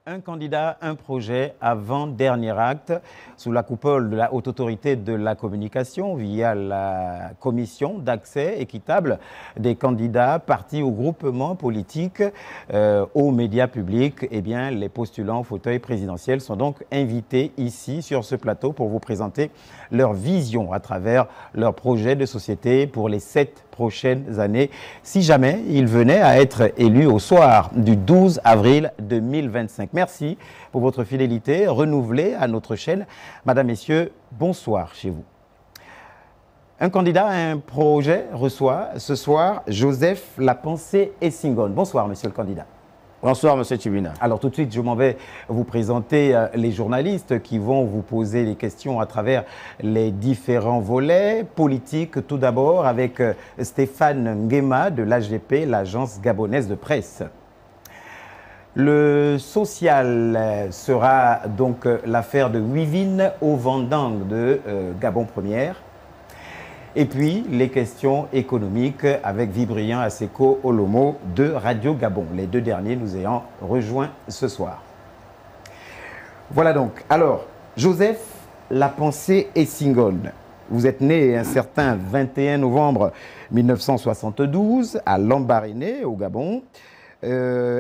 Un candidat, un projet, avant-dernier acte, sous la coupole de la Haute Autorité de la Communication, via la Commission d'accès équitable des candidats, partis ou groupements politiques aux médias publics. Eh bien, les postulants au fauteuil présidentiel sont donc invités ici, sur ce plateau, pour vous présenter leur vision à travers leur projet de société pour les 7 prochaines années, si jamais ils venaient à être élus au soir du 12 avril 2025. Merci pour votre fidélité renouvelée à notre chaîne. Madame, Messieurs, bonsoir chez vous. Un candidat à un projet reçoit ce soir Joseph Lapensée Essingone. Bonsoir, monsieur le candidat. Bonsoir, monsieur Tchibina. Alors tout de suite, je m'en vais vous présenter les journalistes qui vont vous poser les questions à travers les différents volets politiques. Tout d'abord avec Stéphane Nguema de l'AGP, l'agence gabonaise de presse. Le social sera donc l'affaire de Wivine au Vendang de Gabon Première. Et puis, les questions économiques avec Vibrian Aseko Olomo de Radio Gabon. Les deux derniers nous ayant rejoints ce soir. Voilà donc. Alors, Joseph Lapensée Essingone. Vous êtes né un certain 21 novembre 1972 à Lambaréné, au Gabon.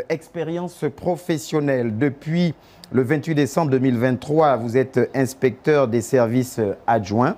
Expérience professionnelle. Depuis le 28 décembre 2023, vous êtes inspecteur des services adjoints.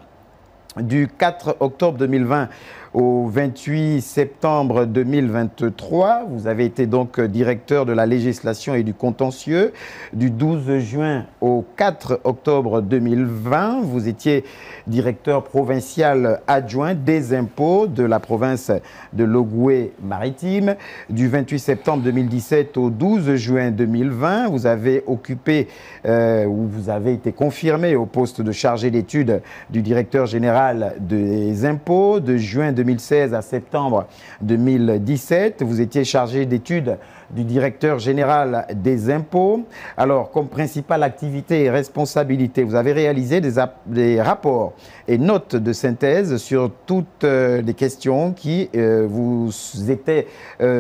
Du 4 octobre 2020 au 28 septembre 2023, vous avez été donc directeur de la législation et du contentieux. Du 12 juin au 4 octobre 2020, vous étiez directeur provincial adjoint des impôts de la province de l'Ogooué-Maritime. Du 28 septembre 2017 au 12 juin 2020, vous avez occupé ou vous avez été confirmé au poste de chargé d'études du directeur général des impôts. De juin 2016 à septembre 2017, vous étiez chargé d'études du directeur général des impôts. Alors, comme principale activité et responsabilité, vous avez réalisé des rapports et notes de synthèse sur toutes les questions qui vous étaient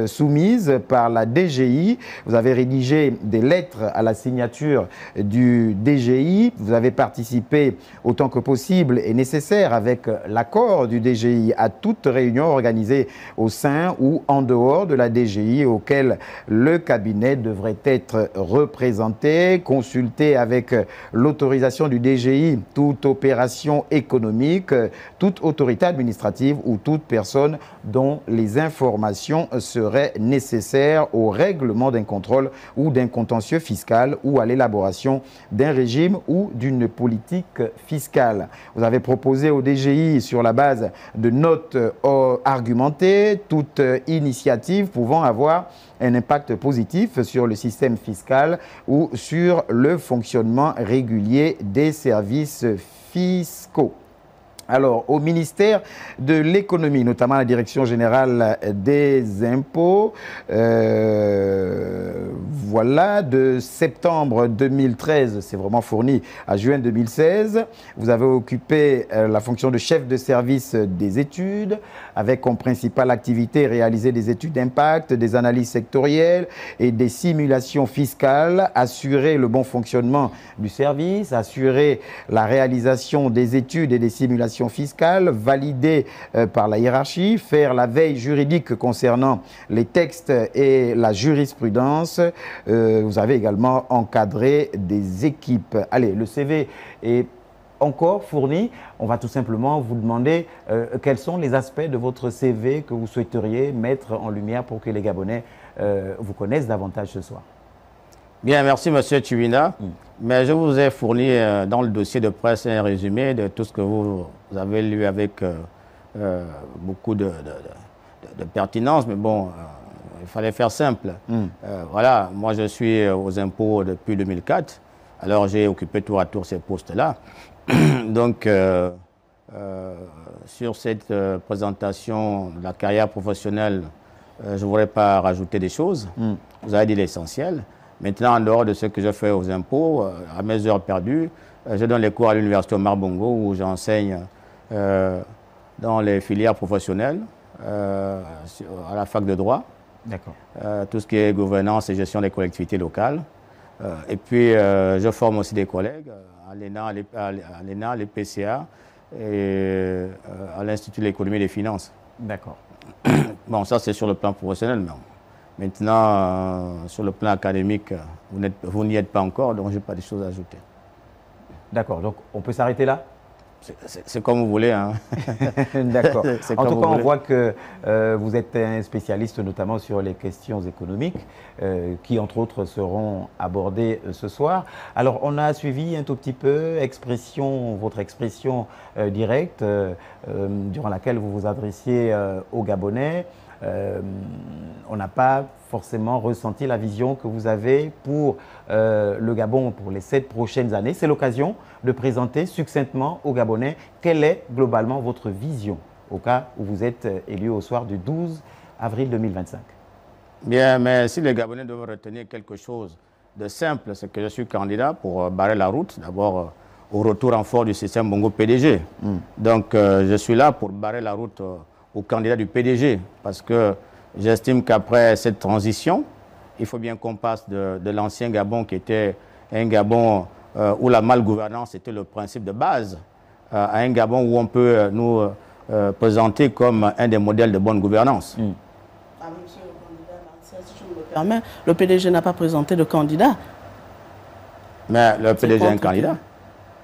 soumises par la DGI. Vous avez rédigé des lettres à la signature du DGI. Vous avez participé autant que possible et nécessaire avec l'accord du DGI à toute réunion organisée au sein ou en dehors de la DGI auquel le cabinet devrait être représenté, consulter avec l'autorisation du DGI toute opération économique, toute autorité administrative ou toute personne dont les informations seraient nécessaires au règlement d'un contrôle ou d'un contentieux fiscal ou à l'élaboration d'un régime ou d'une politique fiscale. Vous avez proposé au DGI, sur la base de notes argumentées, toute initiative pouvant avoir un impact positif sur le système fiscal ou sur le fonctionnement régulier des services fiscaux. Alors, au ministère de l'économie, notamment la direction générale des impôts, voilà, de septembre 2013, c'est vraiment fourni, à juin 2016, vous avez occupé la fonction de chef de service des études, avec comme principale activité réaliser des études d'impact, des analyses sectorielles et des simulations fiscales, assurer le bon fonctionnement du service, assurer la réalisation des études et des simulations fiscale, validée par la hiérarchie, faire la veille juridique concernant les textes et la jurisprudence. Vous avez également encadré des équipes. Allez, le CV est encore fourni. On va tout simplement vous demander quels sont les aspects de votre CV que vous souhaiteriez mettre en lumière pour que les Gabonais vous connaissent davantage ce soir. Bien, merci monsieur Tchibina. Mais je vous ai fourni dans le dossier de presse un résumé de tout ce que vous avez lu avec beaucoup de pertinence. Mais bon, il fallait faire simple. Voilà, moi je suis aux impôts depuis 2004. Alors j'ai occupé tour à tour ces postes-là. Donc, sur cette présentation de la carrière professionnelle, je ne voudrais pas rajouter des choses. Vous avez dit l'essentiel. Maintenant, en dehors de ce que je fais aux impôts, à mes heures perdues, je donne les cours à l'université Omar Bongo où j'enseigne dans les filières professionnelles, à la fac de droit. D'accord. Tout ce qui est gouvernance et gestion des collectivités locales. Et puis, je forme aussi des collègues à l'ENA, à l'EPCA et à l'Institut de l'économie et des finances. D'accord. Bon, ça, c'est sur le plan professionnel. Mais maintenant, sur le plan académique, vous n'y êtes pas encore, donc je n'ai pas de choses à ajouter. D'accord. Donc, on peut s'arrêter là? C'est comme vous voulez. Hein. D'accord. En tout cas, on voit que vous êtes un spécialiste notamment sur les questions économiques qui, entre autres, seront abordées ce soir. Alors, on a suivi un tout petit peu votre expression directe durant laquelle vous vous adressiez aux Gabonais. On n'a pas forcément ressenti la vision que vous avez pour le Gabon pour les 7 prochaines années. C'est l'occasion de présenter succinctement aux Gabonais quelle est globalement votre vision au cas où vous êtes élu au soir du 12 avril 2025. Bien, mais si les Gabonais doivent retenir quelque chose de simple, c'est que je suis candidat pour barrer la route, d'abord au retour en force du système Bongo PDG. Donc, je suis là pour barrer la route au candidat du PDG, parce que j'estime qu'après cette transition, il faut bien qu'on passe de l'ancien Gabon qui était un Gabon où la malgouvernance était le principe de base, à un Gabon où on peut nous présenter comme un des modèles de bonne gouvernance. Ah, monsieur le candidat, si je me permets, le PDG n'a pas présenté de candidat. Mais le PDG est un candidat.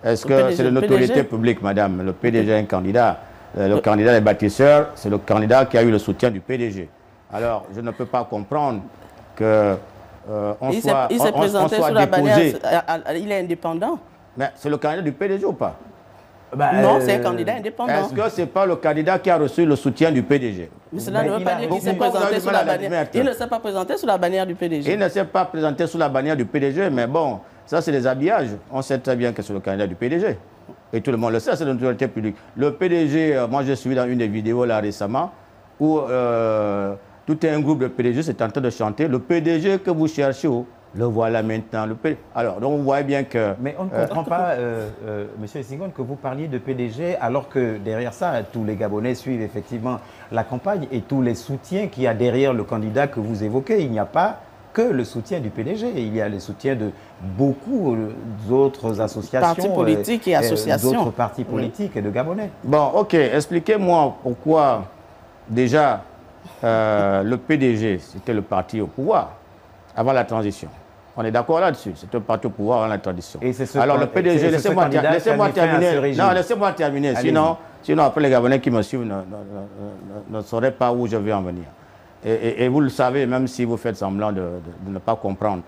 Est-ce que c'est de notoriété publique, madame? Le PDG est un candidat. Le candidat des bâtisseurs, c'est le candidat qui a eu le soutien du PDG. Alors, je ne peux pas comprendre que il s'est présenté sous la bannière, il est indépendant. Mais c'est le candidat du PDG ou pas? Non, c'est un candidat indépendant. Est-ce que ce n'est pas le candidat qui a reçu le soutien du PDG? Mais cela ne veut pas dire qu'il s'est présenté sous la bannière. Il ne s'est pas présenté sous la bannière du PDG. Il ne s'est pas présenté sous la bannière du PDG, mais bon, ça c'est des habillages. On sait très bien que c'est le candidat du PDG. Et tout le monde le sait, c'est une autorité publique. Le PDG, moi j'ai suivi dans une des vidéos là récemment, où tout un groupe de PDG s'est en train de chanter. Le PDG que vous cherchez, le voilà maintenant. Alors, donc vous voyez bien que... Mais on ne comprend pas, Monsieur Senghor, que vous parliez de PDG, alors que derrière ça, tous les Gabonais suivent effectivement la campagne et tous les soutiens qu'il y a derrière le candidat que vous évoquez. Il n'y a pas que le soutien du PDG, il y a le soutien de beaucoup d'autres associations. Partis politiques et associations. D'autres partis politiques et de Gabonais. Bon, ok, expliquez-moi pourquoi déjà le PDG, c'était le parti au pouvoir avant la transition. On est d'accord là-dessus, c'était le parti au pouvoir avant la transition. Alors le PDG, laissez-moi terminer. Non, laissez-moi terminer, sinon après les Gabonais qui me suivent ne sauraient pas où je vais en venir. Et vous le savez, même si vous faites semblant de ne pas comprendre,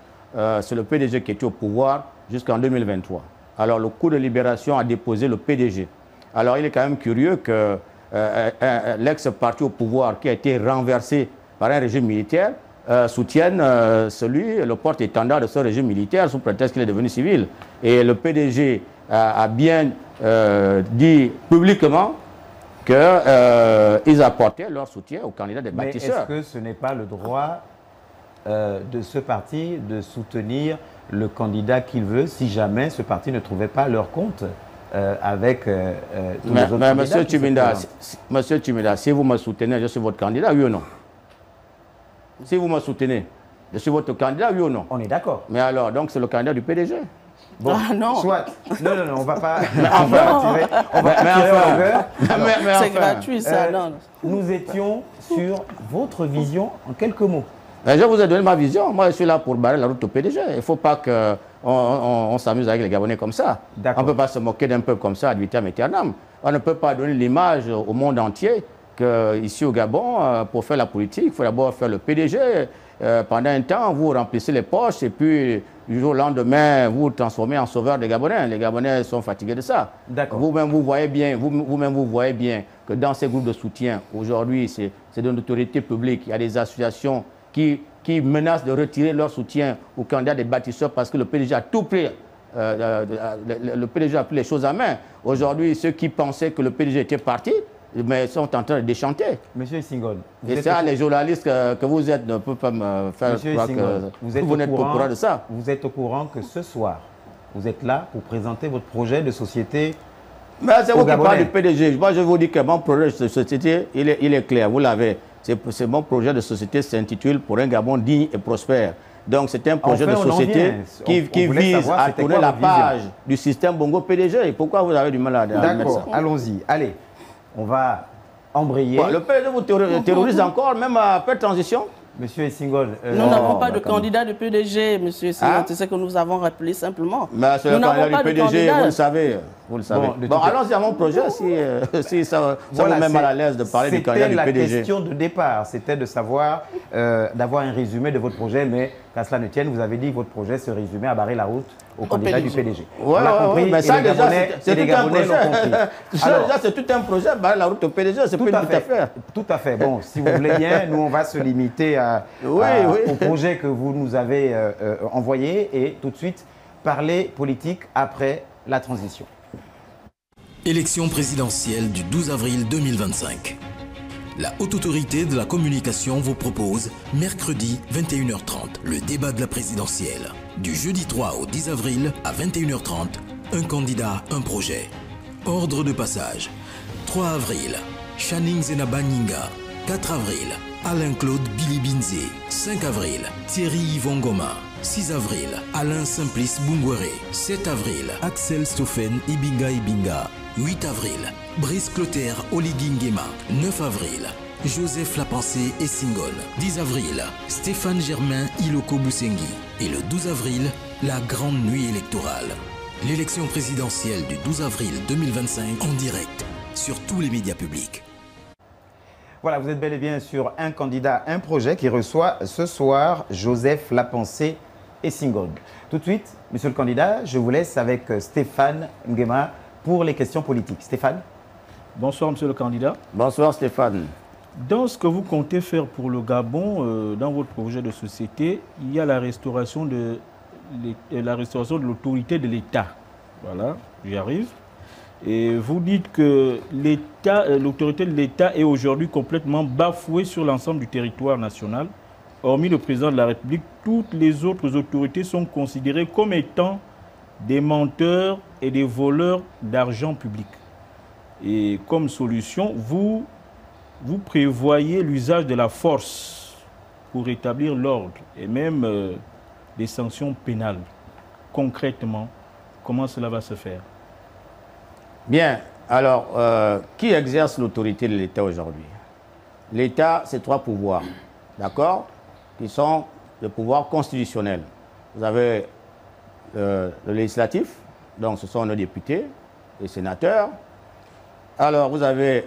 c'est le PDG qui était au pouvoir jusqu'en 2023. Alors le coup de libération a déposé le PDG. Alors il est quand même curieux que l'ex-parti au pouvoir qui a été renversé par un régime militaire soutienne le porte-étendard de ce régime militaire sous prétexte qu'il est devenu civil. Et le PDG a bien dit publiquement qu'ils apportaient leur soutien au candidat des bâtisseurs. Mais est-ce que ce n'est pas le droit de ce parti de soutenir le candidat qu'il veut si jamais ce parti ne trouvait pas leur compte avec tous les autres candidats? Monsieur Tchimida, si vous me soutenez, je suis votre candidat, oui ou non? Si vous me soutenez, je suis votre candidat, oui ou non? On est d'accord. Mais alors, donc c'est le candidat du PDG? Bon, non. Soit. Non, on ne va pas. On va tirer au cœur. C'est gratuit, ça. Non. Nous étions sur votre vision en quelques mots. Mais je vous ai donné ma vision. Moi, je suis là pour barrer la route au PDG. Il ne faut pas qu'on s'amuse avec les Gabonais comme ça. On ne peut pas se moquer d'un peuple comme ça ad vitam aeternam. On ne peut pas donner l'image au monde entier qu'ici au Gabon, pour faire la politique, il faut d'abord faire le PDG. Pendant un temps, vous remplissez les poches et puis du jour au lendemain, vous vous transformez en sauveur des Gabonais. Les Gabonais sont fatigués de ça. Vous-même, vous voyez bien, que dans ces groupes de soutien, aujourd'hui, c'est de l'autorité publique. Il y a des associations qui menacent de retirer leur soutien aux candidats des bâtisseurs parce que le PDG a tout pris. Le PDG a pris les choses à main. Aujourd'hui, ceux qui pensaient que le PDG était parti, mais sont en train de déchanter. Monsieur Senghor, et ça, les journalistes que vous êtes ne peuvent pas me faire croire que vous n'êtes pas au courant de ça. Vous êtes au courant que ce soir, vous êtes là pour présenter votre projet de société. Mais c'est vous qui parlez du PDG. Moi, je vous dis que mon projet de société, il est clair. Vous l'avez. Mon projet de société s'intitule « Pour un Gabon digne et prospère ». Donc c'est un projet Enfin, de société qui vise savoir, à tourner la page du système Bongo PDG. Et pourquoi vous avez du mal à admettre ça? D'accord, allons-y. Allez, on va embrayer. Bon, le PDG vous terrorise encore, même après transition? Monsieur Essingol. Nous n'avons pas de candidat de PDG, monsieur Essingol. C'est ce que nous avons rappelé simplement. Mais c'est le candidat du PDG, vous le savez. Vous le savez. Bon, allons-y à mon projet, si ça vous met mal à l'aise de parler du candidat du PDG. C'était la question de départ, c'était de savoir, d'avoir un résumé de votre projet, mais qu'à cela ne tienne, vous avez dit que votre projet se résumait à barrer la route au candidat du PDG. On l'a compris, mais ça déjà, c'est tout un projet. Déjà, c'est tout un projet, barrer la route au PDG, c'est plus une petite affaire. Tout à fait. Bon, si vous voulez bien, nous, on va se limiter au projet que vous nous avez envoyé et tout de suite parler politique après la transition. Élection présidentielle du 12 avril 2025. La Haute Autorité de la Communication vous propose, mercredi 21h30, le débat de la présidentielle. Du jeudi 3 au 10 avril à 21h30, un candidat, un projet. Ordre de passage. 3 avril, Channing Zenaba Nyinga. 4 avril, Alain-Claude Billy-Binzé. 5 avril, Thierry Yvon Goma. 6 avril, Alain Simplice Bungwere. 7 avril, Axel Stoffen Ibinga. 8 avril, Brice Clotaire Oligui Nguema. 9 avril, Joseph Lapensée Essingol. 10 avril, Stéphane Germain Iloko Boussengi. Et le 12 avril, la grande nuit électorale. L'élection présidentielle du 12 avril 2025 en direct sur tous les médias publics. Voilà, vous êtes bel et bien sur Un candidat, un projet qui reçoit ce soir Joseph Lapensée Essingol. Tout de suite, monsieur le candidat, je vous laisse avec Stéphane Nguema pour les questions politiques. Stéphane. Bonsoir, monsieur le candidat. Bonsoir, Stéphane. Dans ce que vous comptez faire pour le Gabon, dans votre projet de société, il y a la restauration de l'autorité de l'État. Voilà, j'y arrive. Et vous dites que l'autorité de l'État est aujourd'hui complètement bafouée sur l'ensemble du territoire national. Hormis le président de la République, toutes les autres autorités sont considérées comme étant des menteurs et des voleurs d'argent public. Et comme solution, vous prévoyez l'usage de la force pour rétablir l'ordre et même des sanctions pénales. Concrètement, comment cela va se faire? Bien. Alors, qui exerce l'autorité de l'État aujourd'hui? L'État, c'est 3 pouvoirs, d'accord? Qui sont le pouvoir constitutionnel. Vous avez le législatif, donc ce sont nos députés, les sénateurs. Alors, vous avez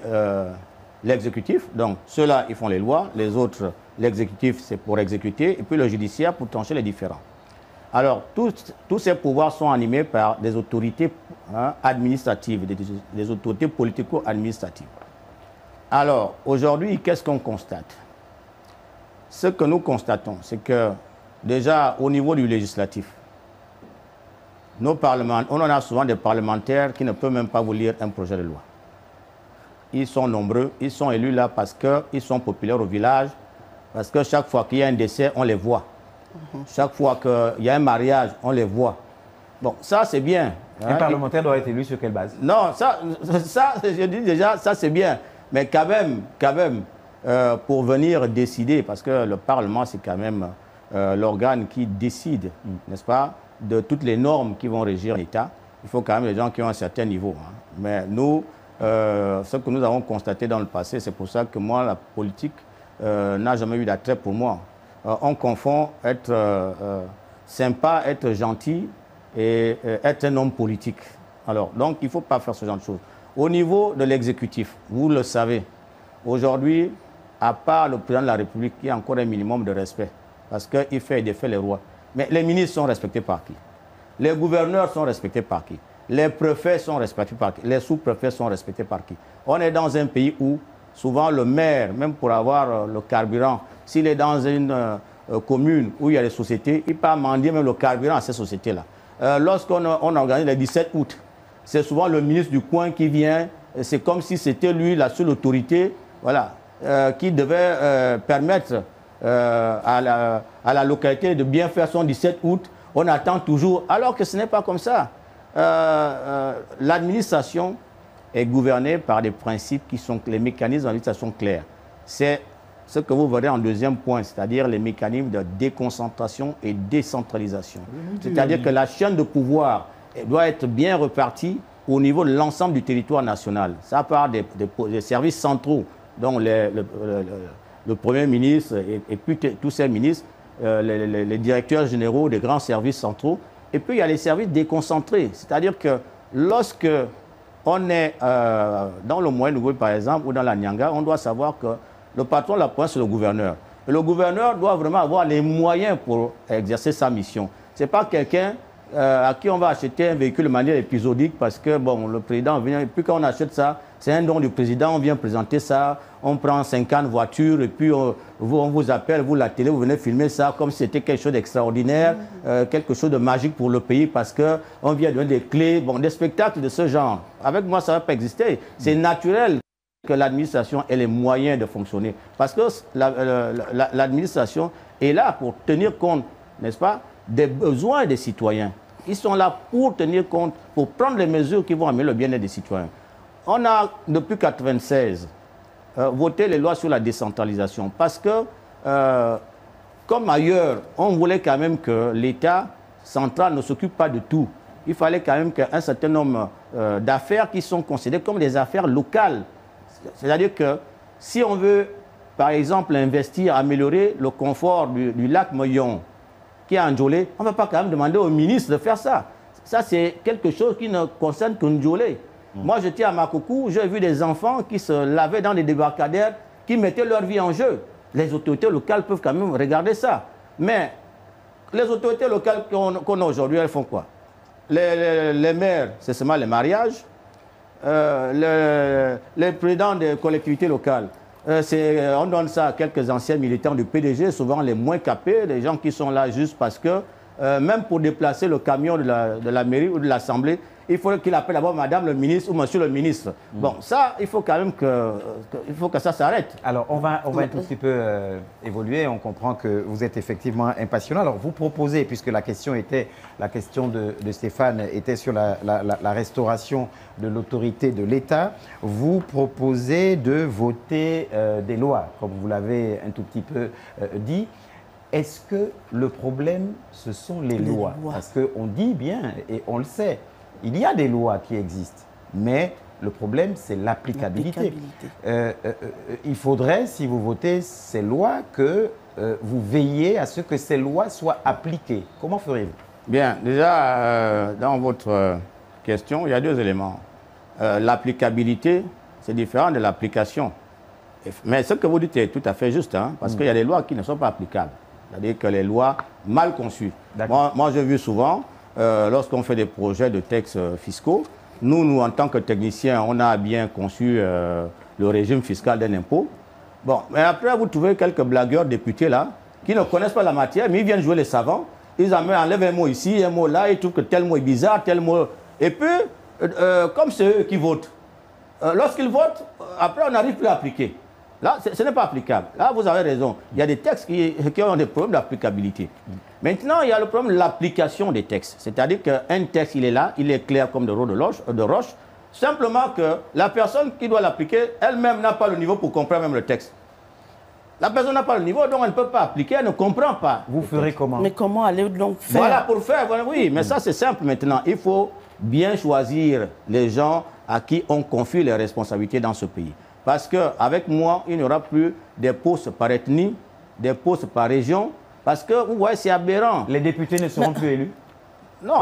l'exécutif, donc ceux-là, ils font les lois, les autres, l'exécutif, c'est pour exécuter, et puis le judiciaire pour trancher les différends. Alors, tous ces pouvoirs sont animés par des autorités administratives, des autorités politico-administratives. Alors, aujourd'hui, qu'est-ce qu'on constate? Ce que nous constatons, c'est que, déjà, au niveau du législatif, nos parlementaires, on en a souvent des parlementaires qui ne peuvent même pas vous lire un projet de loi. Ils sont nombreux, ils sont élus là parce qu'ils sont populaires au village, parce que chaque fois qu'il y a un décès, on les voit. Chaque fois qu'il y a un mariage, on les voit. Bon, ça c'est bien. Un parlementaire doit être élu sur quelle base? Non, ça je dis déjà, ça c'est bien. Mais quand même, pour venir décider, parce que le Parlement c'est quand même l'organe qui décide, n'est-ce pas, de toutes les normes qui vont régir l'État, il faut quand même des gens qui ont un certain niveau. Mais nous, ce que nous avons constaté dans le passé, c'est pour ça que moi, la politique n'a jamais eu d'attrait pour moi. On confond être sympa, être gentil et être un homme politique. Alors, donc, il ne faut pas faire ce genre de choses. Au niveau de l'exécutif, vous le savez, aujourd'hui, à part le président de la République, il y a encore un minimum de respect, parce qu'il fait et défait les rois. Mais les ministres sont respectés par qui? Les gouverneurs sont respectés par qui? Les préfets sont respectés par qui? Les sous-préfets sont respectés par qui? On est dans un pays où souvent le maire, même pour avoir le carburant, s'il est dans une commune où il y a des sociétés, il peut mendier même le carburant à ces sociétés-là. Lorsqu'on organise le 17 août, c'est souvent le ministre du coin qui vient, c'est comme si c'était lui la seule autorité, voilà, qui devait permettre à la localité de bien faire son 17 août. On attend toujours, alors que ce n'est pas comme ça. L'administration est gouvernée par des principes qui sont, les mécanismes d'administration clairs. C'est ce que vous verrez en deuxième point, c'est-à-dire les mécanismes de déconcentration et décentralisation. C'est-à-dire que la chaîne de pouvoir doit être bien répartie au niveau de l'ensemble du territoire national. Ça part des services centraux, dont le Premier ministre et puis tous ces ministres, les directeurs généraux des grands services centraux. Et puis il y a les services déconcentrés, c'est-à-dire que lorsque on est dans le Moyen-Nouveau, par exemple, ou dans la Nyanga, on doit savoir que le patron de la province, c'est le gouverneur. Et le gouverneur doit vraiment avoir les moyens pour exercer sa mission. Ce n'est pas quelqu'un à qui on va acheter un véhicule de manière épisodique parce que bon, le président vient, et puis quand on achète ça, c'est un don du président, on vient présenter ça, on prend 50 voitures et puis on vous appelle, vous la télé, vous venez filmer ça comme si c'était quelque chose d'extraordinaire, quelque chose de magique pour le pays parce qu'on vient donner des clés, bon, des spectacles de ce genre. Avec moi, ça ne va pas exister. C'est naturel que l'administration ait les moyens de fonctionner. Parce que l'administration est là pour tenir compte, n'est-ce pas, des besoins des citoyens. Ils sont là pour tenir compte, pour prendre les mesures qui vont améliorer le bien-être des citoyens. On a, depuis 1996, voté les lois sur la décentralisation parce que, comme ailleurs, on voulait quand même que l'État central ne s'occupe pas de tout. Il fallait quand même qu'un certain nombre d'affaires qui sont considérées comme des affaires locales. C'est-à-dire que si on veut, par exemple, investir, améliorer le confort du lac Moyon, qui est en Ndjolé, on ne va pas quand même demander au ministre de faire ça. Ça, c'est quelque chose qui ne concerne que Ndjolé. Moi, j'étais à Makoukou, j'ai vu des enfants qui se lavaient dans des débarcadères, qui mettaient leur vie en jeu. Les autorités locales peuvent quand même regarder ça. Mais les autorités locales qu'on a aujourd'hui, elles font quoi? Les maires, c'est seulement les mariages. Les présidents des collectivités locales, on donne ça à quelques anciens militants du PDG, souvent les moins capés, des gens qui sont là juste parce que, même pour déplacer le camion de la mairie ou de l'Assemblée, il faut qu'il appelle d'abord Madame le ministre ou Monsieur le ministre. Bon, ça, il faut quand même que ça s'arrête. Alors, on va un tout petit peu évoluer. On comprend que vous êtes effectivement impatient. Alors, vous proposez, puisque la question de Stéphane était sur la restauration de l'autorité de l'État, vous proposez de voter des lois, comme vous l'avez un tout petit peu dit. Est-ce que le problème, ce sont les lois? Parce qu'on dit bien, et on le sait, il y a des lois qui existent, mais le problème, c'est l'applicabilité. Il faudrait, si vous votez ces lois, que vous veillez à ce que ces lois soient appliquées. Comment ferez-vous? Bien, déjà, dans votre question, il y a deux éléments. L'applicabilité, c'est différent de l'application. Mais ce que vous dites est tout à fait juste, hein, parce qu'il y a des lois qui ne sont pas applicables. C'est-à-dire que les lois mal conçues. Moi j'ai vu souvent, lorsqu'on fait des projets de textes fiscaux, nous, en tant que techniciens, on a bien conçu le régime fiscal d'un impôt. Bon, mais après, vous trouvez quelques blagueurs députés là, qui ne connaissent pas la matière, mais ils viennent jouer les savants. Ils enlèvent un mot ici, un mot là, ils trouvent que tel mot est bizarre, tel mot... Et puis, comme c'est eux qui votent, lorsqu'ils votent, après, on n'arrive plus à appliquer. Là, ce n'est pas applicable. Là, vous avez raison. Il y a des textes qui ont des problèmes d'applicabilité. Maintenant, il y a le problème de l'application des textes. C'est-à-dire qu'un texte, il est là, il est clair comme de roche. Simplement que la personne qui doit l'appliquer, elle-même n'a pas le niveau pour comprendre même le texte. La personne n'a pas le niveau, donc elle ne peut pas appliquer, elle ne comprend pas. Vous ferez comment? Mais comment aller donc faire? Voilà, pour faire, voilà, oui. Mais ça, c'est simple maintenant. Il faut bien choisir les gens à qui on confie les responsabilités dans ce pays. Parce qu'avec moi, il n'y aura plus des postes par ethnie, des postes par région. Parce que, vous voyez, c'est aberrant. Les députés ne seront plus élus? Non,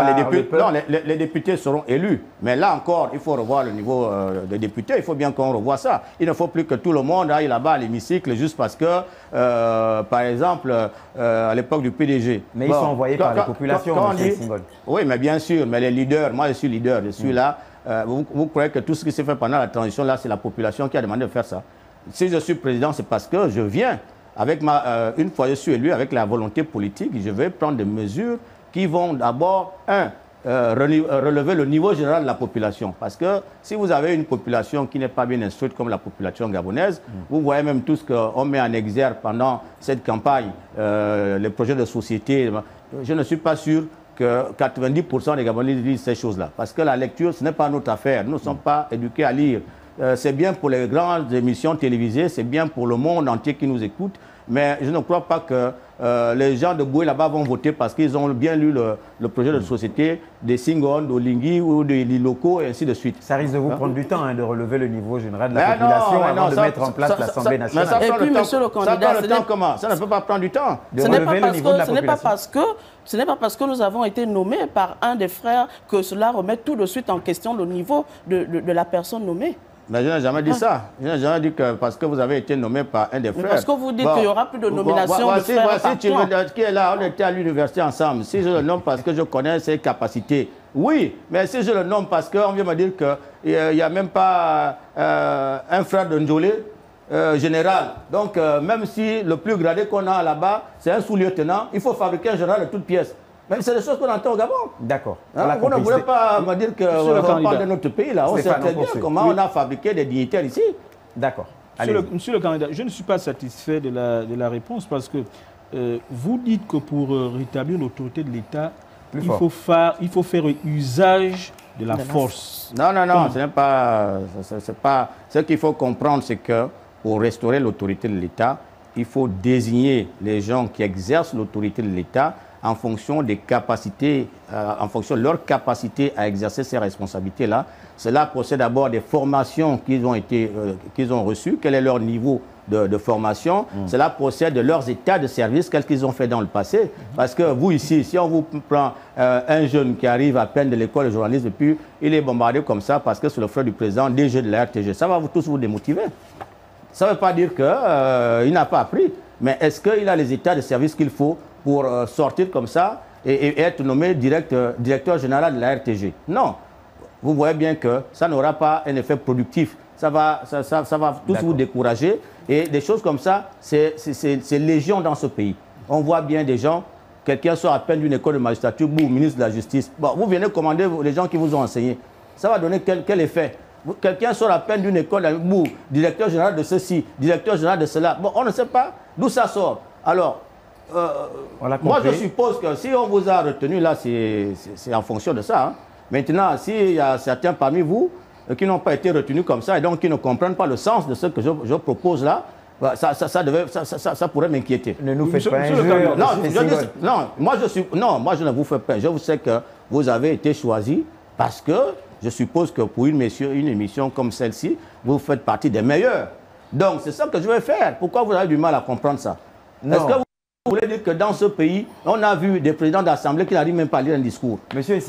les députés seront élus. Mais là encore, il faut revoir le niveau des députés. Il faut bien qu'on revoie ça. Il ne faut plus que tout le monde aille là-bas à l'hémicycle juste parce que, par exemple, à l'époque du PDG. Mais ils sont envoyés par la population, Oui, mais bien sûr. Mais les leaders, moi je suis leader, je suis là. Vous croyez que tout ce qui s'est fait pendant la transition, là, c'est la population qui a demandé de faire ça? Si je suis président, c'est parce que je viens, une fois je suis élu, avec la volonté politique, je vais prendre des mesures qui vont d'abord, relever le niveau général de la population. Parce que si vous avez une population qui n'est pas bien instruite comme la population gabonaise, vous voyez même tout ce qu'on met en exergue pendant cette campagne, les projets de société, je ne suis pas sûr que 90% des Gabonais lisent ces choses-là. Parce que la lecture, ce n'est pas notre affaire. Nous ne sommes pas éduqués à lire. c'est bien pour les grandes émissions télévisées, c'est bien pour le monde entier qui nous écoute, mais je ne crois pas que les gens de Boué là-bas vont voter parce qu'ils ont bien lu le projet de société des Singon, d'Olingui ou des locaux et ainsi de suite. Ça risque de vous prendre du temps de relever le niveau général de la population avant de mettre en place l'Assemblée nationale. Et puis, monsieur le candidat, ça prend le temps comment? Ça ne peut pas prendre du temps. Ce n'est pas parce que nous avons été nommés par un des frères que cela remet tout de suite en question le niveau de la personne nommée. Mais je n'ai jamais dit ça. Je n'ai jamais dit que parce que vous avez été nommé par un des frères. Parce que vous dites qu'il n'y aura plus de nomination de frères par tu veux dire, qui est là, on était à l'université ensemble. Si je le nomme parce que je connais ses capacités, oui. Mais si je le nomme parce qu'on vient me dire qu'il n'y a même pas un frère de Ndjolé, général. Donc, même si le plus gradé qu'on a là-bas, c'est un sous-lieutenant, il faut fabriquer un général de toutes pièces. Mais c'est des choses qu'on entend au Gabon. D'accord. Hein, vous ne voulez pas me dire qu'on parle de notre pays là. On sait très bien comment on a fabriqué des dignitaires ici. D'accord. Monsieur le candidat, je ne suis pas satisfait de la réponse parce que vous dites que pour rétablir l'autorité de l'État, il faut faire usage de la force. Non, ce n'est pas... Ce qu'il faut comprendre, c'est que pour restaurer l'autorité de l'État, il faut désigner les gens qui exercent l'autorité de l'État en fonction des capacités, en fonction de leur capacité à exercer ces responsabilités-là. Cela procède d'abord des formations qu'ils ont reçues, quel est leur niveau de formation. Cela procède de leurs états de service, qu'est-ce qu'ils ont fait dans le passé. Parce que vous ici, si on vous prend un jeune qui arrive à peine de l'école de journalisme, et puis il est bombardé comme ça parce que c'est le frère du président DG de la RTG, ça va tous vous démotiver. Ça ne veut pas dire qu'il n'a pas appris, mais est-ce qu'il a les états de service qu'il faut pour sortir comme ça et être nommé directeur général de la RTG? Non. Vous voyez bien que ça n'aura pas un effet productif. Ça va tous vous décourager. Et des choses comme ça, c'est légion dans ce pays. On voit bien des gens, quelqu'un sort à peine d'une école de magistrature, ou ministre de la Justice. Bon, vous venez commander les gens qui vous ont enseigné. Ça va donner quel effet? Quelqu'un sort à peine d'une école, directeur général de ceci, directeur général de cela. Bon, on ne sait pas d'où ça sort. Alors, moi je suppose que si on vous a retenu là, c'est en fonction de ça. Hein. Maintenant, s'il y a certains parmi vous qui n'ont pas été retenus comme ça et donc qui ne comprennent pas le sens de ce que je propose là, bah, ça pourrait m'inquiéter. Ne nous faites pas injure. Non, moi je ne vous fais pas. Je vous sais que vous avez été choisi parce que je suppose que pour une émission comme celle-ci, vous faites partie des meilleurs. Donc c'est ça que je vais faire. Pourquoi vous avez du mal à comprendre ça? Est-ce que vous voulez dire que dans ce pays, on a vu des présidents d'assemblée qui n'arrivent même pas à lire un discours?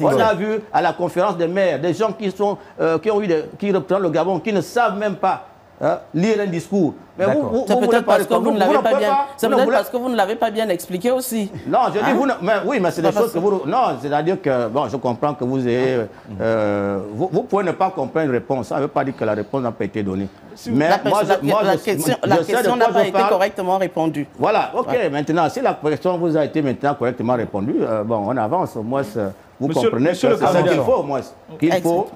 On a vu à la conférence des maires des gens qui représentent le Gabon, qui ne savent même pas lire un discours. C'est peut-être parce que vous ne l'avez pas bien. C'est peut-être parce que vous ne l'avez pas bien expliqué aussi. Non, je dis vous. Oui, mais c'est des choses que vous. Non, c'est-à-dire que bon, je comprends que vous ayez. Vous pouvez ne pas comprendre une réponse. Ça ne veut pas dire que la réponse n'a pas été donnée. Mais la question n'a pas été correctement répondue. Voilà. Ok. Maintenant, si la question vous a été maintenant correctement répondue, bon, on avance. Au moins, vous comprenez que c'est ça qu'il faut, au moins. Qu'il faut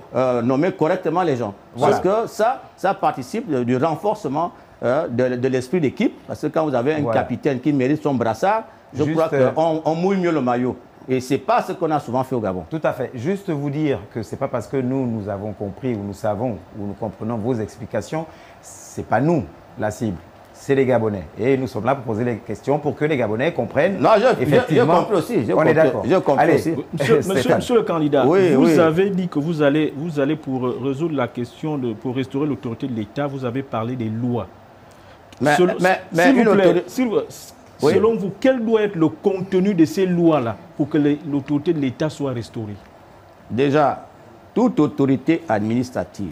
nommer correctement les gens. Parce que ça participe du renforcement de l'esprit d'équipe, parce que quand vous avez un capitaine qui mérite son brassard, je crois qu'on mouille mieux le maillot. Et ce n'est pas ce qu'on a souvent fait au Gabon. Tout à fait. Juste vous dire que ce n'est pas parce que nous avons compris ou nous savons ou nous comprenons vos explications, ce n'est pas nous la cible, c'est les Gabonais. Et nous sommes là pour poser les questions pour que les Gabonais comprennent. Non, j'ai compris aussi. On est d'accord. Monsieur le candidat, vous avez dit que vous allez pour résoudre la question, pour restaurer l'autorité de l'État, vous avez parlé des lois. Selon vous, quel doit être le contenu de ces lois-là pour que l'autorité de l'État soit restaurée? Déjà, toute autorité administrative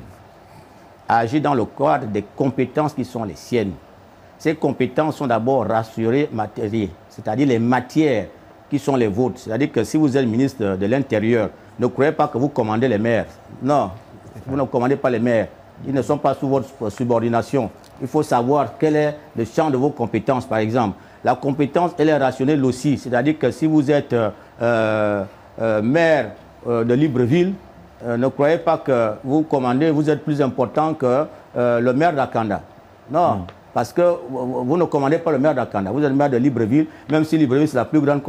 agit dans le cadre des compétences qui sont les siennes. Ces compétences sont d'abord rassurées matérielles, c'est-à-dire les matières qui sont les vôtres. C'est-à-dire que si vous êtes ministre de l'Intérieur, ne croyez pas que vous commandez les maires. Non, vous ne commandez pas les maires. Ils ne sont pas sous votre subordination. Il faut savoir quel est le champ de vos compétences, par exemple. La compétence, elle est rationnelle aussi. C'est-à-dire que si vous êtes maire de Libreville, ne croyez pas que vous commandez, vous êtes plus important que le maire d'Akanda. Non, parce que vous ne commandez pas le maire d'Akanda. Vous êtes le maire de Libreville, même si Libreville, c'est la plus grande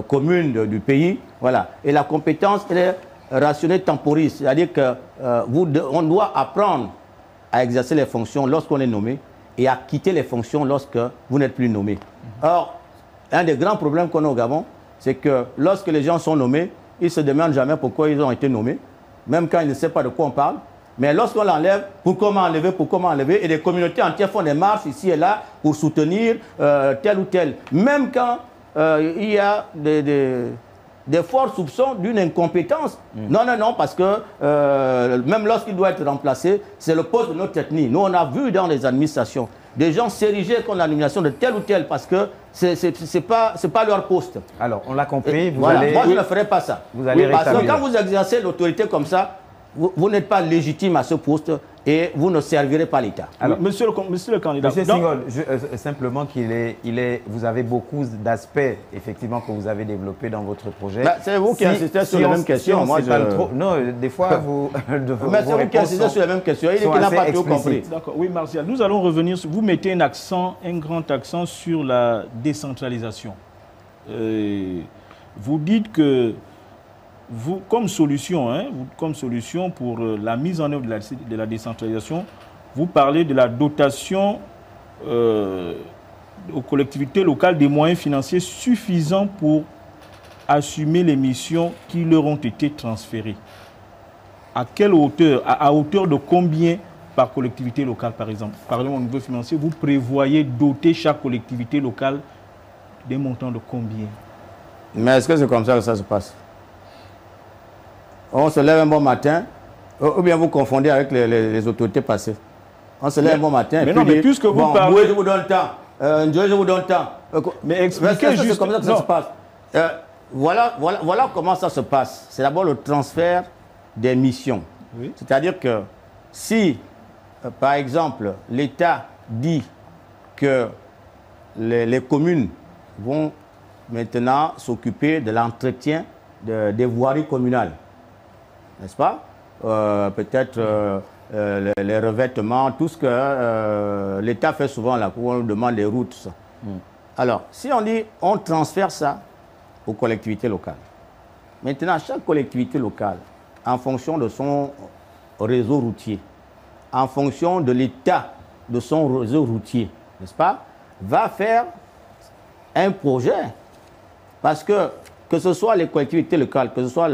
commune du pays. Voilà. Et la compétence, elle est rationner temporis, c'est-à-dire qu'on doit apprendre à exercer les fonctions lorsqu'on est nommé et à quitter les fonctions lorsque vous n'êtes plus nommé. Or, un des grands problèmes qu'on a au Gabon, c'est que lorsque les gens sont nommés, ils ne se demandent jamais pourquoi ils ont été nommés, même quand ils ne savent pas de quoi on parle. Mais lorsqu'on l'enlève, pour comment enlever, et des communautés entières font des marches ici et là pour soutenir tel ou tel. Même quand il y a des forts soupçons d'une incompétence. Non, parce que même lorsqu'il doit être remplacé, c'est le poste de notre ethnie. Nous, on a vu dans les administrations des gens s'ériger contre la nomination de tel ou tel parce que c'est pas leur poste. Alors, on l'a compris. Moi, je ne ferai pas ça. Parce que quand vous exercez l'autorité comme ça, vous n'êtes pas légitime à ce poste et vous ne servirez pas l'État. Alors, monsieur le candidat. Monsieur Senghol, simplement vous avez beaucoup d'aspects, effectivement, que vous avez développés dans votre projet. C'est vous qui insistez sur les mêmes questions. Non, des fois, vous... Mais c'est vous qui insistez sur les mêmes questions. Il n'a pas tout compris. D'accord. Oui, Martial, nous allons revenir. Vous mettez un grand accent sur la décentralisation. Vous dites que vous, comme solution pour la mise en œuvre de la décentralisation, vous parlez de la dotation aux collectivités locales des moyens financiers suffisants pour assumer les missions qui leur ont été transférées. À quelle hauteur, à hauteur de combien par collectivité locale, par exemple? Par exemple, au niveau financier, vous prévoyez doter chaque collectivité locale des montants de combien? Mais est-ce que c'est comme ça que ça se passe? On se lève un bon matin, ou bien vous confondez avec les autorités passées. On se lève un bon matin, mais puis puisque vous parlez... je vous donne le temps. Je vous donne le temps. Mais expliquez juste... C'est comme ça que ça se passe. Voilà comment ça se passe. C'est d'abord le transfert des missions. Oui. C'est-à-dire que si, par exemple, l'État dit que les communes vont maintenant s'occuper de l'entretien des voiries communales, n'est-ce pas? Peut-être les revêtements, tout ce que l'État fait souvent là, où on demande des routes. Ça. Alors, si on dit on transfère ça aux collectivités locales, maintenant chaque collectivité locale, en fonction de son réseau routier, en fonction de l'état de son réseau routier, n'est-ce pas, va faire un projet. Parce que ce soit les collectivités locales, que ce soit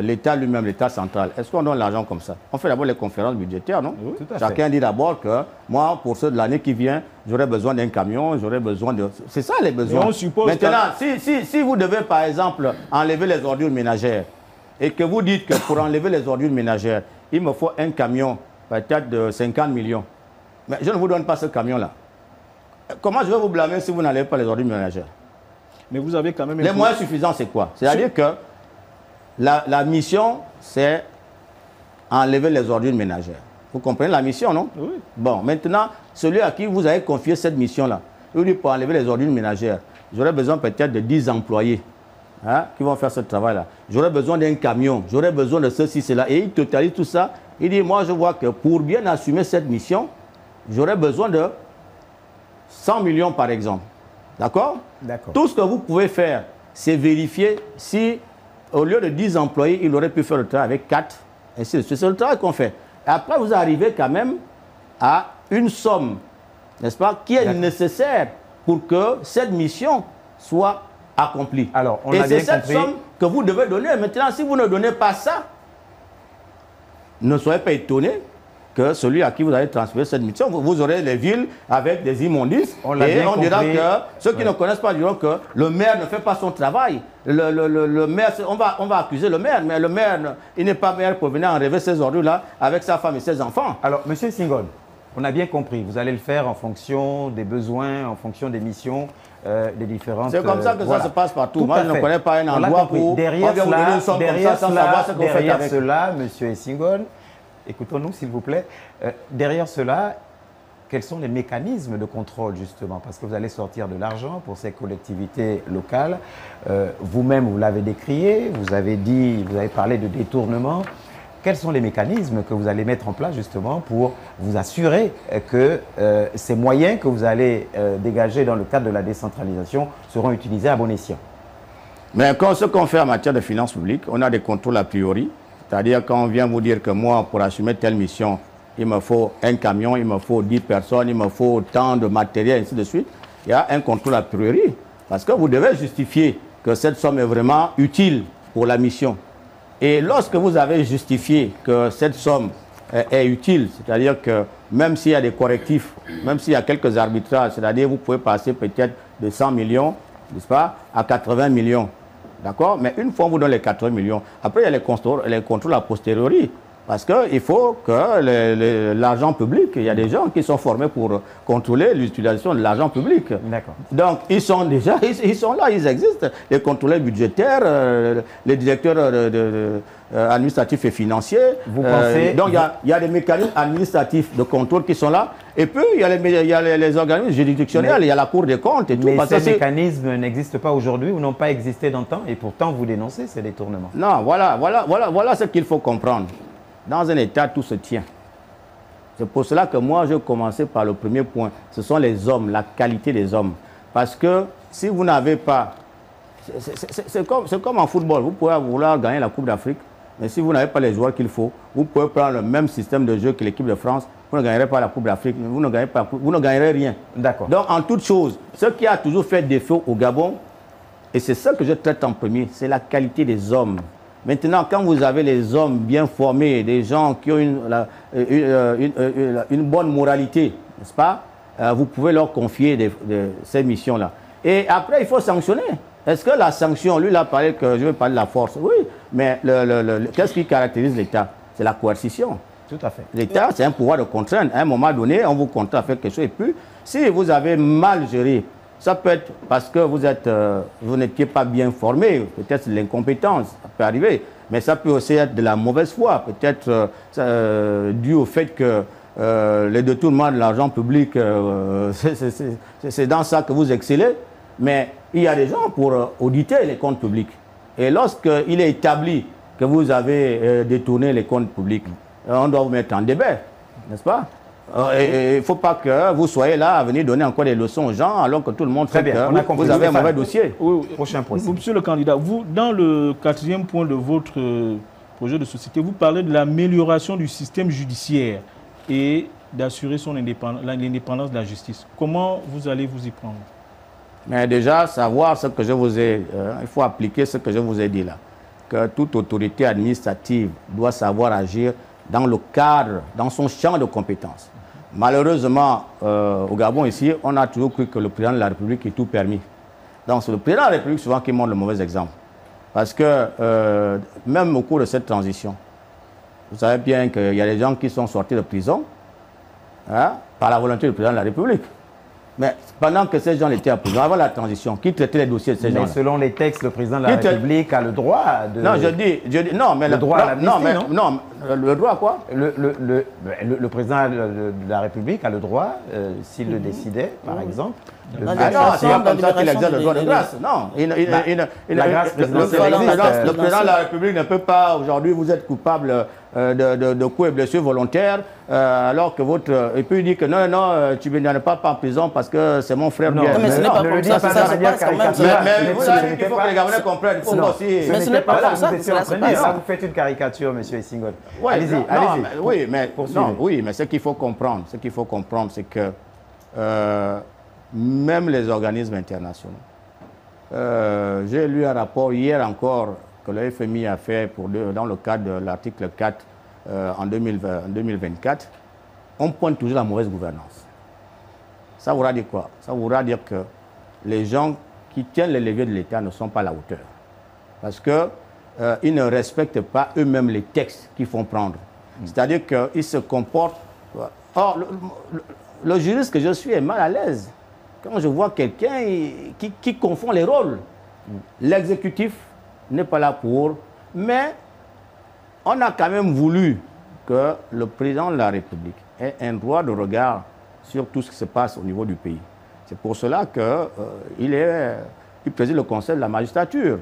l'État lui-même, l'État central, est-ce qu'on donne l'argent comme ça? On fait d'abord les conférences budgétaires, non? Oui, tout à fait. Chacun dit d'abord que moi, pour ceux de l'année qui vient, j'aurai besoin d'un camion, j'aurai besoin de... C'est ça les besoins. Mais on suppose maintenant, si vous devez par exemple enlever les ordures ménagères et que vous dites que pour enlever les ordures ménagères, il me faut un camion peut-être de 50 millions. Mais je ne vous donne pas ce camion-là. Comment je vais vous blâmer si vous n'enlevez pas les ordures ménagères? Mais vous avez quand même... Les moyens suffisants, c'est quoi? C'est-à-dire que la mission, c'est enlever les ordures ménagères. Vous comprenez la mission, non? Oui. Bon, maintenant, celui à qui vous avez confié cette mission-là, il dit pour enlever les ordures ménagères, j'aurais besoin peut-être de 10 employés qui vont faire ce travail-là. J'aurais besoin d'un camion, j'aurais besoin de ceci, cela. Et il totalise tout ça. Il dit, moi, je vois que pour bien assumer cette mission, j'aurais besoin de 100 millions, par exemple. D'accord? D'accord. Tout ce que vous pouvez faire, c'est vérifier si, au lieu de 10 employés, il aurait pu faire le travail avec 4. Et c'est le travail qu'on fait. Et après, vous arrivez quand même à une somme, n'est-ce pas, qui est nécessaire pour que cette mission soit accomplie. Alors, et c'est cette somme que vous devez donner. Maintenant, si vous ne donnez pas ça, ne soyez pas étonnés que celui à qui vous allez transférer cette mission, vous aurez les villes avec des immondices. On dira que ceux qui ne connaissent pas diront que le maire ne fait pas son travail. Le maire, on va accuser le maire, mais le maire, il n'est pas maire pour venir enlever ces ordures-là avec sa femme et ses enfants. Alors, monsieur Senghol, on a bien compris. Vous allez le faire en fonction des besoins, en fonction des missions, des différentes... C'est comme ça que ça se passe partout. Moi, je ne connais pas un endroit où derrière cela, monsieur Senghol, écoutons-nous, s'il vous plaît. Derrière cela, quels sont les mécanismes de contrôle, justement? Parce que vous allez sortir de l'argent pour ces collectivités locales. Vous-même, vous l'avez décrié, vous avez parlé de détournement. Quels sont les mécanismes que vous allez mettre en place, justement, pour vous assurer que ces moyens que vous allez dégager dans le cadre de la décentralisation seront utilisés à bon escient? Mais ce qu'on fait en matière de finances publiques, on a des contrôles a priori. C'est-à-dire quand on vient vous dire que moi, pour assumer telle mission, il me faut un camion, il me faut 10 personnes, il me faut tant de matériel, ainsi de suite. Il y a un contrôle a priori. Parce que vous devez justifier que cette somme est vraiment utile pour la mission. Et lorsque vous avez justifié que cette somme est utile, c'est-à-dire que même s'il y a des correctifs, même s'il y a quelques arbitrages, c'est-à-dire vous pouvez passer peut-être de 100 millions, n'est-ce pas, à 80 millions. D'accord? Mais une fois on vous donne les 80 millions, après il y a les contrôles a posteriori. Parce qu'il faut que l'argent public, il y a des gens qui sont formés pour contrôler l'utilisation de l'argent public. D'accord. Donc, ils sont déjà, ils sont là, ils existent. Les contrôleurs budgétaires, les directeurs administratifs et financiers. Vous pensez... Donc, il y a des mécanismes administratifs de contrôle qui sont là. Et puis, il y a les organismes juridictionnels, il y a la Cour des comptes et tout. Mais ces mécanismes n'existent pas aujourd'hui ou n'ont pas existé dans le temps et pourtant vous dénoncez ces détournements. Non, voilà ce qu'il faut comprendre. Dans un État, tout se tient. C'est pour cela que moi, je commençais par le premier point. Ce sont les hommes, la qualité des hommes. Parce que si vous n'avez pas... C'est comme en football. Vous pouvez vouloir gagner la Coupe d'Afrique, mais si vous n'avez pas les joueurs qu'il faut, vous pouvez prendre le même système de jeu que l'équipe de France, vous ne gagnerez pas la Coupe d'Afrique, vous ne gagnerez rien. D'accord. Donc, en toute chose, ce qui a toujours fait défaut au Gabon, et c'est ça que je traite en premier, c'est la qualité des hommes. Maintenant, quand vous avez les hommes bien formés, des gens qui ont une bonne moralité, n'est-ce pas, vous pouvez leur confier ces missions-là. Et après, il faut sanctionner. Est-ce que la sanction, lui, il a parlé que je veux parler de la force. Oui, mais qu'est-ce qui caractérise l'État? C'est la coercition. Tout à fait. L'État, c'est un pouvoir de contraindre. À un moment donné, on vous contraint à faire quelque chose. Et puis, si vous avez mal géré, ça peut être parce que vous n'étiez pas bien formé, peut-être l'incompétence, ça peut arriver, mais ça peut aussi être de la mauvaise foi, peut-être dû au fait que les détournements de l'argent public, c'est dans ça que vous excellez, mais il y a des gens pour auditer les comptes publics. Et lorsqu'il est établi que vous avez détourné les comptes publics, on doit vous mettre en débat, n'est-ce pas? Il ne faut pas que vous soyez là à venir donner encore des leçons aux gens alors que tout le monde sait que vous avez un mauvais dossier. Oui. Prochain point. Monsieur le candidat, vous, dans le 4e point de votre projet de société, vous parlez de l'amélioration du système judiciaire et d'assurer l'indépendance de la justice. Comment vous allez vous y prendre? Mais déjà, savoir ce que je vous ai... il faut appliquer ce que je vous ai dit là. Que toute autorité administrative doit savoir agir dans le cadre, dans son champ de compétences. Malheureusement, au Gabon ici, on a toujours cru que le président de la République est tout permis. Donc c'est le président de la République souvent qui montre le mauvais exemple. Parce que même au cours de cette transition, vous savez bien qu'il y a des gens qui sont sortis de prison par la volonté du président de la République. Mais pendant que ces gens étaient en prison, avant la transition, qui traitait les dossiers de ces gens-là? Mais selon les textes, le président de la République a le droit de... Non, je dis non, mais le droit à l'amnistie, non, le droit à quoi? Le président de la République a le droit, s'il le décidait, par exemple, de... Ah non, c'est pas comme ça qu'il exerce le droit de grâce. Non, la grâce présidentielle le président de la République ne peut pas, aujourd'hui, vous êtes coupable de coups et blessures volontaires, alors que votre... Et puis il dit que non, tu ne viens pas en prison parce que c'est mon frère. Non, mais ce n'est pas comme ça, ça se passe quand même. Mais vous avez dit qu'il faut que les Gabonais comprennent. Mais ce n'est pas comme ça que cela se passe. Vous faites une caricature, M. Essingol. Allez-y. Oui, mais ce qu'il faut comprendre, c'est que même les organismes internationaux, j'ai lu un rapport hier encore que le FMI a fait dans le cadre de l'article 4 en 2024, on pointe toujours la mauvaise gouvernance. Ça voudra dire quoi? Ça voudra dire que les gens qui tiennent les leviers de l'État ne sont pas à la hauteur. Parce qu'ils ne respectent pas eux-mêmes les textes qu'ils font prendre. C'est-à-dire qu'ils se comportent... Or, le juriste que je suis est mal à l'aise quand je vois quelqu'un qui confond les rôles. L'exécutif n'est pas là pour... Mais on a quand même voulu que le président de la République ait un droit de regard sur tout ce qui se passe au niveau du pays. C'est pour cela qu'il préside le Conseil de la magistrature.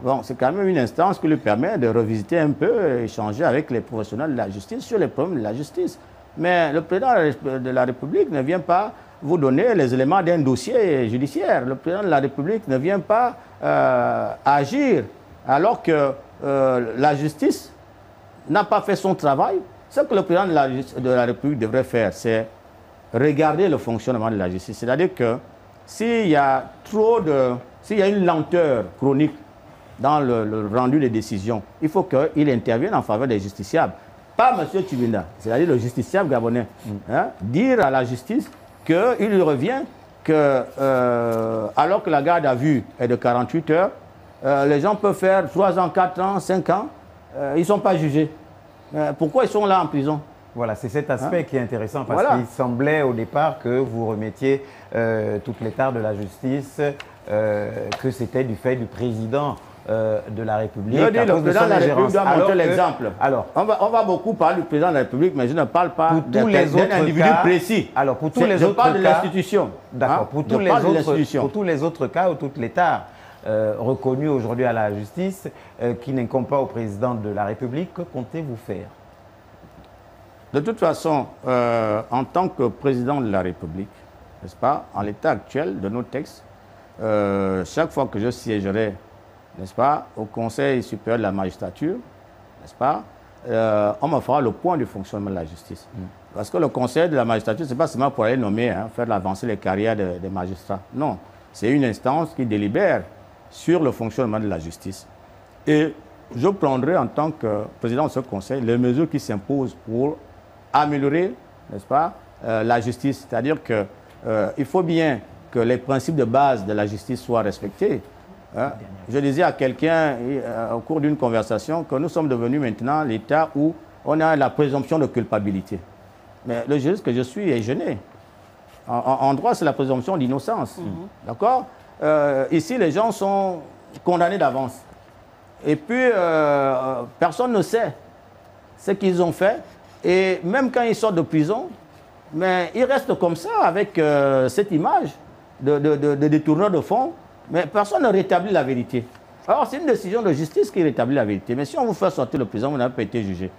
Bon, c'est quand même une instance qui lui permet de revisiter un peu, échanger avec les professionnels de la justice sur les problèmes de la justice. Mais le président de la République ne vient pas vous donner les éléments d'un dossier judiciaire. Le président de la République ne vient pas agir alors que la justice n'a pas fait son travail. Ce que le président de la République devrait faire, c'est regarder le fonctionnement de la justice. C'est-à-dire que s'il y a s'il y a une lenteur chronique dans le rendu des décisions, il faut qu'il intervienne en faveur des justiciables. Pas M. Tchibinda, c'est-à-dire le justiciable gabonais. Hein, dire à la justice qu'il lui revient que, alors que la garde à vue est de 48 heures, les gens peuvent faire 3 ans, 4 ans, 5 ans, ils ne sont pas jugés. Pourquoi ils sont là en prison? Voilà, c'est cet aspect qui est intéressant parce qu'il semblait au départ que vous remettiez toutes les tares de la justice, que c'était du fait du président de la République. Je dis le président de la République doit montrer l'exemple. Alors, on va beaucoup parler du président de la République, mais je ne parle pas d'un individu précis. Alors, pour tous les autres cas... Je parle de l'institution. D'accord. Pour tous les autres cas ou toutes les tares reconnues aujourd'hui à la justice qui n'incombent pas au président de la République, que comptez-vous faire? De toute façon, en tant que président de la République, n'est-ce pas, en l'état actuel de nos textes, chaque fois que je siégerai, n'est-ce pas, au Conseil supérieur de la magistrature, n'est-ce pas, on me fera le point du fonctionnement de la justice. Parce que le Conseil de la magistrature, ce n'est pas seulement pour aller nommer, faire avancer les carrières des magistrats. Non, c'est une instance qui délibère sur le fonctionnement de la justice. Et je prendrai en tant que président de ce Conseil les mesures qui s'imposent pour améliorer, n'est-ce pas, la justice. C'est-à-dire qu'il faut bien que les principes de base de la justice soient respectés. Hein? Je disais à quelqu'un au cours d'une conversation que nous sommes devenus maintenant l'État où on a la présomption de culpabilité. Mais le juriste que je suis est gêné. En droit, c'est la présomption d'innocence. D'accord? Ici, les gens sont condamnés d'avance. Et puis, personne ne sait ce qu'ils ont fait. Et même quand ils sortent de prison, mais ils restent comme ça avec cette image de détourneur de fonds. Mais personne ne rétablit la vérité. Alors, c'est une décision de justice qui rétablit la vérité. Mais si on vous fait sortir le président, vous n'avez pas été jugé.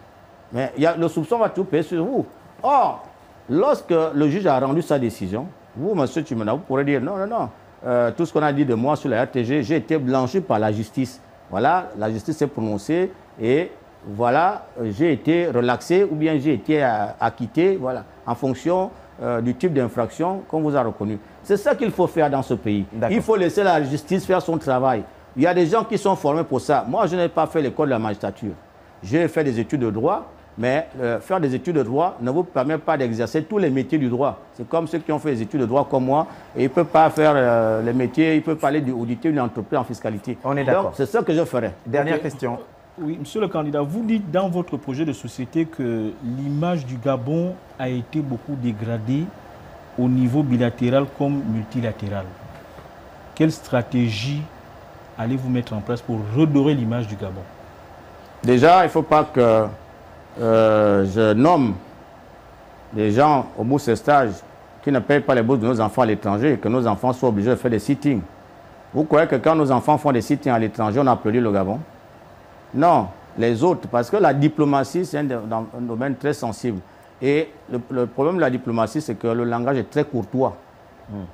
Mais le soupçon va tout payer sur vous. Or, lorsque le juge a rendu sa décision, vous, monsieur Tchimena, vous pourrez dire non, non, non. Tout ce qu'on a dit de moi sur la RTG, j'ai été blanchi par la justice. Voilà, la justice s'est prononcée et voilà, j'ai été relaxé ou bien j'ai été acquitté, voilà, en fonction du type d'infraction qu'on vous a reconnu. C'est ça qu'il faut faire dans ce pays. Il faut laisser la justice faire son travail. Il y a des gens qui sont formés pour ça. Moi, je n'ai pas fait l'école de la magistrature. J'ai fait des études de droit, mais faire des études de droit ne vous permet pas d'exercer tous les métiers du droit. C'est comme ceux qui ont fait des études de droit comme moi, et ils ne peuvent pas faire les métiers, ils peuvent pas aller auditer une entreprise en fiscalité. On est d'accord. Donc, c'est ça que je ferai. Dernière question. Oui, monsieur le candidat, vous dites dans votre projet de société que l'image du Gabon a été beaucoup dégradée au niveau bilatéral comme multilatéral. Quelle stratégie allez-vous mettre en place pour redorer l'image du Gabon? Déjà, il ne faut pas que je nomme des gens au bout de ce stage qui ne payent pas les bourses de nos enfants à l'étranger et que nos enfants soient obligés de faire des sittings. Vous croyez que quand nos enfants font des sittings à l'étranger, on applaudit le Gabon? Non, les autres, parce que la diplomatie, c'est un domaine très sensible. Et le problème de la diplomatie, c'est que le langage est très courtois.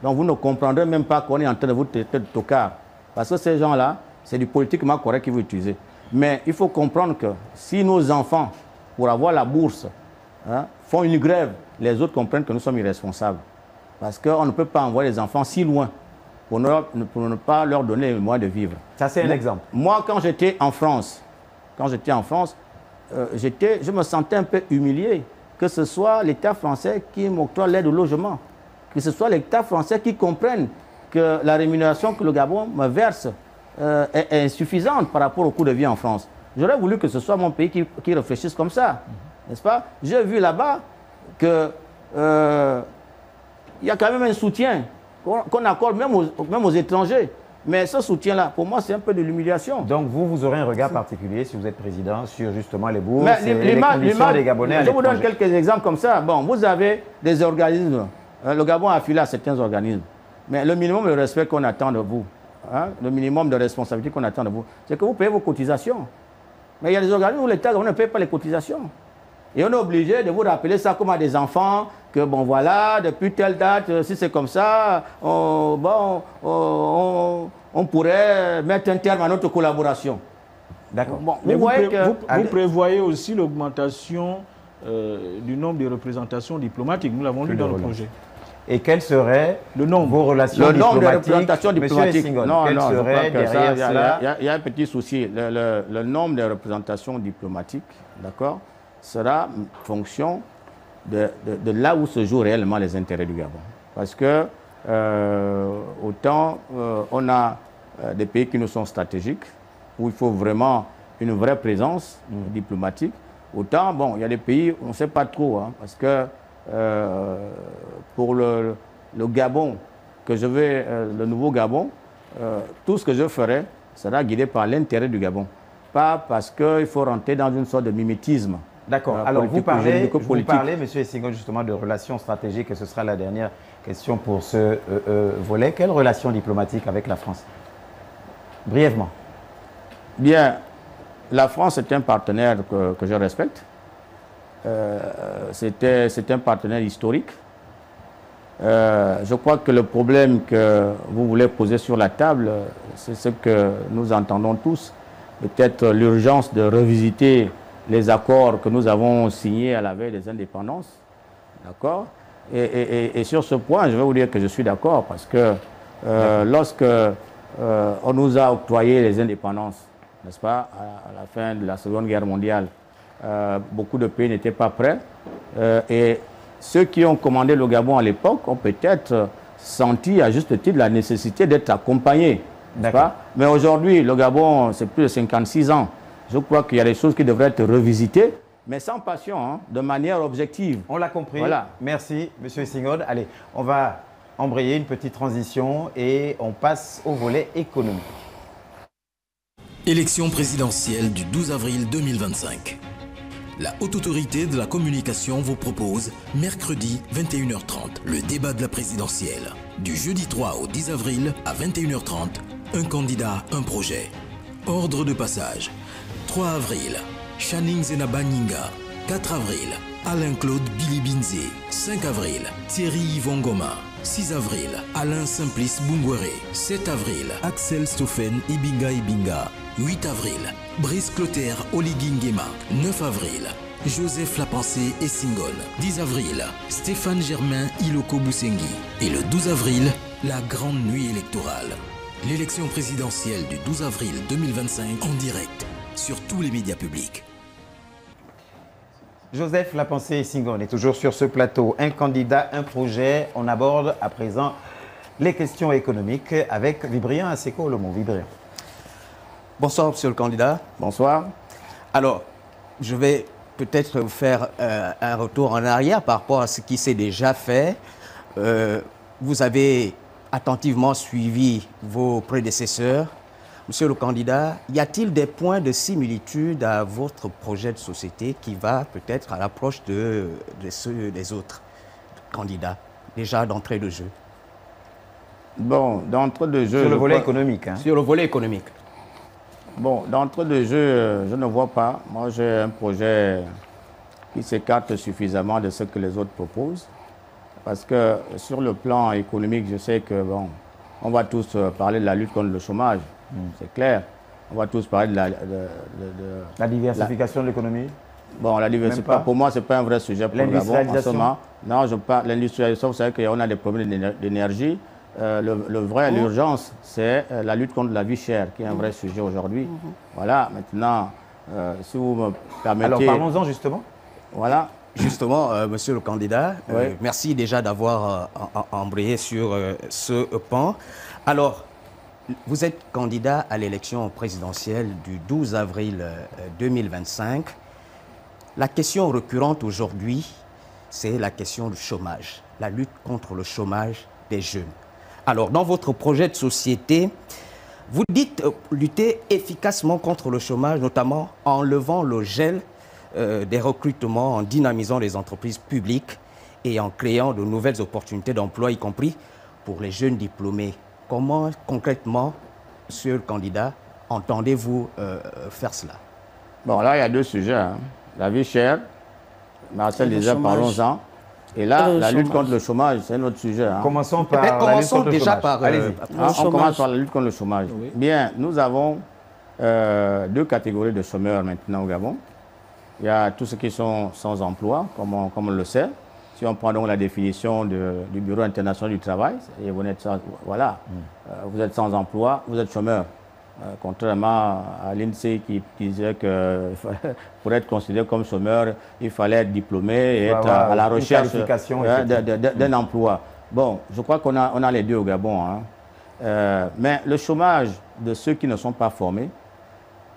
Donc vous ne comprendrez même pas qu'on est en train de vous traiter de tocard. Parce que ces gens-là, c'est du politiquement correct qu'ils vont utiliser. Mais il faut comprendre que si nos enfants, pour avoir la bourse, font une grève, les autres comprennent que nous sommes irresponsables. Parce qu'on ne peut pas envoyer les enfants si loin pour ne pas leur donner les moyens de vivre. Ça, c'est un exemple. Moi, quand j'étais en France, je me sentais un peu humilié. Que ce soit l'État français qui m'octroie l'aide au logement, que ce soit l'État français qui comprenne que la rémunération que le Gabon me verse est insuffisante par rapport au coût de vie en France. J'aurais voulu que ce soit mon pays qui réfléchisse comme ça, n'est-ce pas? J'ai vu là-bas qu'il y a quand même un soutien qu'on accorde même aux étrangers. Mais ce soutien-là, pour moi, c'est un peu de l'humiliation. Donc, vous aurez un regard particulier, si vous êtes président, sur justement les bourses et les conditions des Gabonais à l'étranger. Je vous donne quelques exemples comme ça. Bon, vous avez des organismes. Le Gabon a affilié à certains organismes. Mais le minimum de respect qu'on attend de vous, le minimum de responsabilité qu'on attend de vous, c'est que vous payez vos cotisations. Mais il y a des organismes où l'État ne paye pas les cotisations. Et on est obligé de vous rappeler ça comme à des enfants, que bon voilà, depuis telle date, si c'est comme ça, on pourrait mettre un terme à notre collaboration. D'accord. Bon, mais vous prévoyez aussi l'augmentation du nombre de représentations diplomatiques. Nous l'avons lu dans le projet. Et quel serait vos relations diplomatiques? Le nombre de représentations diplomatiques. Non, il y a un petit souci. Le nombre de représentations diplomatiques, d'accord, sera fonction de là où se jouent réellement les intérêts du Gabon. Parce que autant on a des pays qui nous sont stratégiques, où il faut vraiment une vraie présence diplomatique, autant, bon, il y a des pays où on ne sait pas trop, hein, parce que pour le Gabon, le nouveau Gabon, tout ce que je ferai sera guidé par l'intérêt du Gabon, pas parce qu'il faut rentrer dans une sorte de mimétisme. D'accord. Alors, vous parlez, M. Essingo, justement de relations stratégiques, et ce sera la dernière question pour ce volet. Quelles relations diplomatiques avec la France? Brièvement. Bien, la France est un partenaire que je respecte. C'est un partenaire historique. Je crois que le problème que vous voulez poser sur la table, c'est ce que nous entendons tous. Peut-être l'urgence de revisiter les accords que nous avons signés à la veille des indépendances. D'accord? Et sur ce point, je vais vous dire que je suis d'accord parce que lorsque on nous a octroyé les indépendances, n'est-ce pas, à la fin de la Seconde Guerre mondiale, beaucoup de pays n'étaient pas prêts. Et ceux qui ont commandé le Gabon à l'époque ont peut-être senti à juste titre la nécessité d'être accompagnés. Mais aujourd'hui, le Gabon, c'est plus de 56 ans. Je crois qu'il y a des choses qui devraient être revisitées, mais sans passion, hein, de manière objective. On l'a compris. Voilà. Merci, M. Essingo. Allez, on va embrayer une petite transition et on passe au volet économique. Élection présidentielle du 12 avril 2025. La Haute Autorité de la Communication vous propose, mercredi 21h30, le débat de la présidentielle. Du jeudi 3 au 10 avril à 21h30, un candidat, un projet. Ordre de passage. 3 avril, Channing Zenaba Nyinga. 4 avril, Alain-Claude Bilibinze. 5 avril, Thierry Yvon Goma. 6 avril, Alain Simplice Bungwere. 7 avril, Axel Stoffen Ibinga. 8 avril, Brice Clotaire Oligui Nguema. 9 avril, Joseph Lapensée Essingo. 10 avril, Stéphane Germain Iloko Boussengi. Et le 12 avril, la grande nuit électorale. L'élection présidentielle du 12 avril 2025 en direct sur tous les médias publics. Joseph Lapensée Essingo est toujours sur ce plateau. Un candidat, un projet. On aborde à présent les questions économiques avec Vibrian Aseko Olomo. Vibrian. Bonsoir, monsieur le candidat. Bonsoir. Alors, je vais peut-être faire un retour en arrière par rapport à ce qui s'est déjà fait. Vous avez attentivement suivi vos prédécesseurs. Monsieur le candidat, y a-t-il des points de similitude à votre projet de société qui va peut-être à l'approche de ceux des autres candidats, déjà d'entrée de jeu? Bon, d'entrée de jeu... Sur le volet économique. Hein. Sur le volet économique. Bon, d'entrée de jeu, je ne vois pas. Moi, j'ai un projet qui s'écarte suffisamment de ce que les autres proposent. Parce que sur le plan économique, je sais que, bon, on va tous parler de la lutte contre le chômage. C'est clair. On va tous parler de la diversification de l'économie. Bon, la diversification, pour moi, ce n'est pas un vrai sujet pour le Gabon en ce moment. Non, je parle de l'industrialisation. Vous savez qu'on a des problèmes d'énergie. Le vrai, l'urgence, c'est la lutte contre la vie chère, qui est un vrai sujet aujourd'hui. Voilà, maintenant, si vous me permettez... Alors, parlons-en justement. Voilà. Justement, monsieur le candidat, merci déjà d'avoir embrayé sur ce pan. Alors, vous êtes candidat à l'élection présidentielle du 12 avril 2025. La question récurrente aujourd'hui, c'est la question du chômage, la lutte contre le chômage des jeunes. Alors, dans votre projet de société, vous dites lutter efficacement contre le chômage, notamment en levant le gel des recrutements, en dynamisant les entreprises publiques et en créant de nouvelles opportunités d'emploi, y compris pour les jeunes diplômés. Comment concrètement, monsieur le candidat, entendez-vous faire cela? Bon, là, il y a deux sujets. Hein. La vie chère Marcel disait, parlons-en. Et là, la lutte contre le chômage, c'est un autre sujet. Hein. Commençons par la lutte contre le chômage. On commence par la lutte contre le chômage. Oui. Bien, nous avons 2 catégories de chômeurs maintenant au Gabon. Il y a tous ceux qui sont sans emploi, comme on le sait. Si on prend donc la définition du Bureau international du travail, et vous êtes sans emploi, vous êtes chômeur. Contrairement à l'INSEE qui disait que pour être considéré comme chômeur, il fallait être diplômé et être à la recherche d'un emploi. Bon, je crois qu'on a les deux au Gabon. Hein. Mais le chômage de ceux qui ne sont pas formés,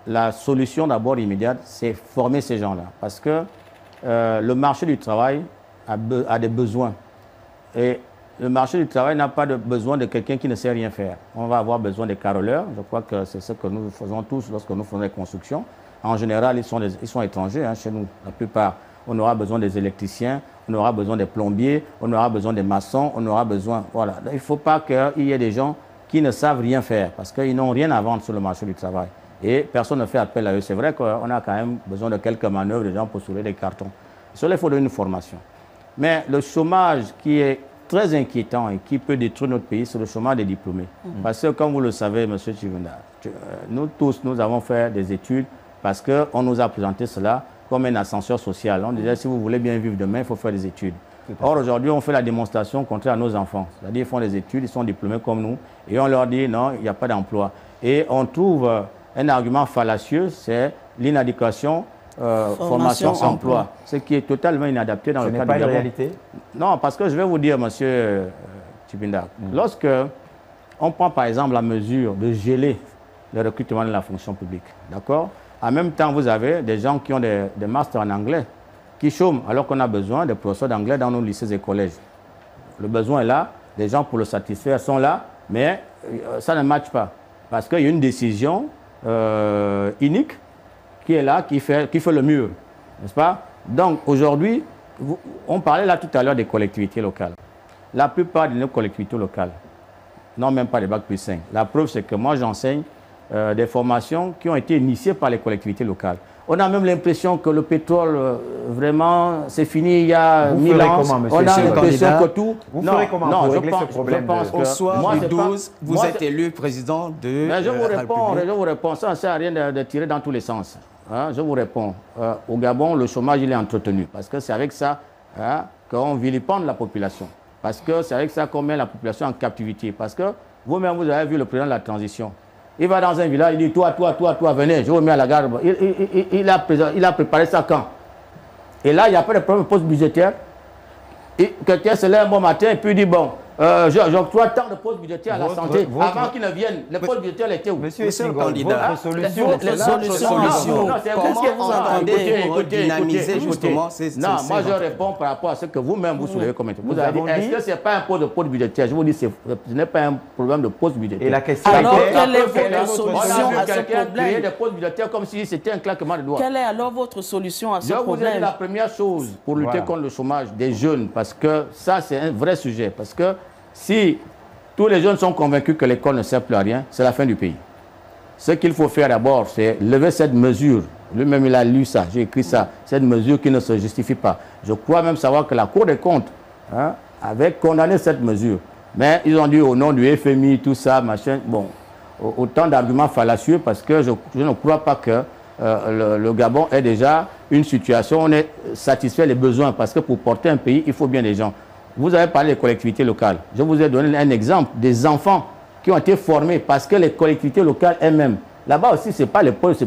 la solution d'abord immédiate, c'est former ces gens-là. Parce que le marché du travail a des besoins. Et le marché du travail n'a pas besoin de quelqu'un qui ne sait rien faire. On va avoir besoin des caroleurs. Je crois que c'est ce que nous faisons tous lorsque nous faisons des constructions. En général, ils sont étrangers hein, chez nous, la plupart. On aura besoin des électriciens, on aura besoin des plombiers, on aura besoin des maçons, on aura besoin... Voilà. Il ne faut pas qu'il y ait des gens qui ne savent rien faire parce qu'ils n'ont rien à vendre sur le marché du travail. Et personne ne fait appel à eux. C'est vrai qu'on a quand même besoin de quelques manœuvres de gens pour soulever des cartons. Cela, il faut donner une formation. Mais le chômage qui est très inquiétant et qui peut détruire notre pays, c'est le chômage des diplômés. Parce que, comme vous le savez, M. Chivunda, nous tous, nous avons fait des études parce qu'on nous a présenté cela comme un ascenseur social. On disait, si vous voulez bien vivre demain, il faut faire des études. Or, aujourd'hui, on fait la démonstration contraire à nos enfants. C'est-à-dire, ils font des études, ils sont diplômés comme nous, et on leur dit, non, il n'y a pas d'emploi. Et on trouve un argument fallacieux, c'est l'inadéquation formation-emploi, ce qui est totalement inadapté dans le cadre de la réalité. Non, parce que je vais vous dire, monsieur Chibinda, lorsque on prend par exemple la mesure de geler le recrutement de la fonction publique, d'accord? En même temps, vous avez des gens qui ont des masters en anglais, qui chôment, alors qu'on a besoin des professeurs d'anglais dans nos lycées et collèges. Le besoin est là, les gens pour le satisfaire sont là, mais ça ne matche pas. Parce qu'il y a une décision unique qui est là, qui fait le mur, n'est-ce pas? Donc aujourd'hui, on parlait là tout à l'heure des collectivités locales. La plupart de nos collectivités locales n'ont même pas de bac plus 5. La preuve, c'est que moi, j'enseigne des formations qui ont été initiées par les collectivités locales. On a même l'impression que le pétrole, vraiment, c'est fini il y a 1000 ans. On a l'impression que tout... Vous ferez comment pour régler ce problème? Au soir du 12, vous êtes élu président de... Mais je vous réponds, ça ne sert à rien de tirer dans tous les sens. Hein, je vous réponds. Au Gabon, le chômage, il est entretenu. Parce que c'est avec ça qu'on vilipende la population. Parce que c'est avec ça qu'on met la population en captivité. Parce que vous-même, vous avez vu le président de la transition. Il va dans un village, il dit, toi, venez, je vous mets à la gare. Il a préparé ça quand? Et là, il n'y a pas de problème de poste budgétaire. Quelqu'un se lève un bon matin et puis il dit, bon, j'octroie tant de postes budgétaires à la santé. Avant qu'ils ne viennent, les postes budgétaires étaient où? Monsieur le candidat, les solutions, comment vous entendez pour dynamiser justement ces... Non, moi je réponds par rapport à ce que vous-même vous soulevez comme vous avez dit, est-ce que ce n'est pas un poste budgétaire? Je vous dis, ce n'est pas un problème de poste budgétaire. Et la question alors, quelle est votre solution à ce problème? Créer des postes budgétaires comme si c'était un claquement de doigts. Quelle est alors votre solution à ce problème? Je vous ai dit la première chose pour lutter contre le chômage des jeunes, parce que ça c'est un vrai sujet, parce que si tous les jeunes sont convaincus que l'école ne sert plus à rien, c'est la fin du pays. Ce qu'il faut faire d'abord, c'est lever cette mesure. Lui-même, il a lu ça, j'ai écrit ça. Cette mesure qui ne se justifie pas. Je crois même savoir que la Cour des comptes avait condamné cette mesure. Mais ils ont dit au nom du FMI, tout ça, machin. Bon, autant d'arguments fallacieux parce que je ne crois pas que le Gabon ait déjà une situation où on est satisfait des besoins. Parce que pour porter un pays, il faut bien des gens. Vous avez parlé des collectivités locales. Je vous ai donné un exemple des enfants qui ont été formés parce que les collectivités locales elles-mêmes, là-bas aussi, ce n'est pas les postes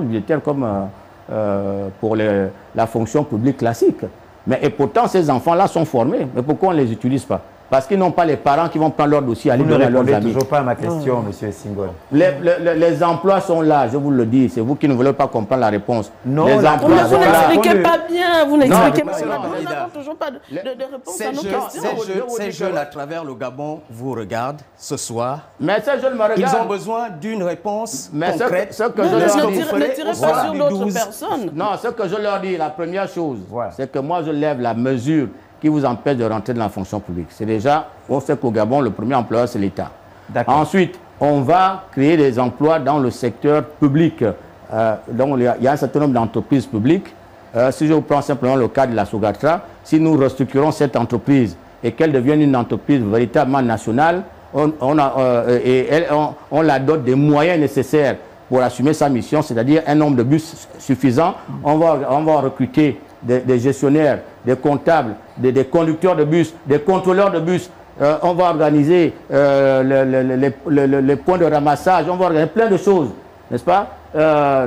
budgétaires comme pour la fonction publique classique. Et pourtant, ces enfants-là sont formés. Mais pourquoi on ne les utilise pas? Parce qu'ils n'ont pas les parents qui vont prendre leur dossier, aller donner à leurs amis. Vous ne répondez toujours pas à ma question, M. Singol. Les emplois sont là, je vous le dis. C'est vous qui ne voulez pas comprendre la réponse. Non, les emplois vous n'expliquez pas bien. Vous n'expliquez pas bien. Nous n'avons toujours pas de réponse à nos questions. Ces jeunes à travers le Gabon vous regardent ce soir. Mais ces jeunes me regardent. Ils ont besoin d'une réponse concrète. Ne tirez pas sur d'autres personnes. Non, ce que je leur dis, la première chose, c'est que moi je lève la mesure qui vous empêche de rentrer dans la fonction publique. C'est déjà, on sait qu'au Gabon, le premier employeur, c'est l'État. Ensuite, on va créer des emplois dans le secteur public. Donc, il y a un certain nombre d'entreprises publiques si je prends simplement le cas de la Sogatra, si nous restructurons cette entreprise et qu'elle devienne une entreprise véritablement nationale, on la dote des moyens nécessaires pour assumer sa mission, c'est-à-dire un nombre de bus suffisant. On va recruter des gestionnaires, des comptables, des conducteurs de bus, des contrôleurs de bus. On va organiser les points de ramassage, on va organiser plein de choses, n'est-ce pas?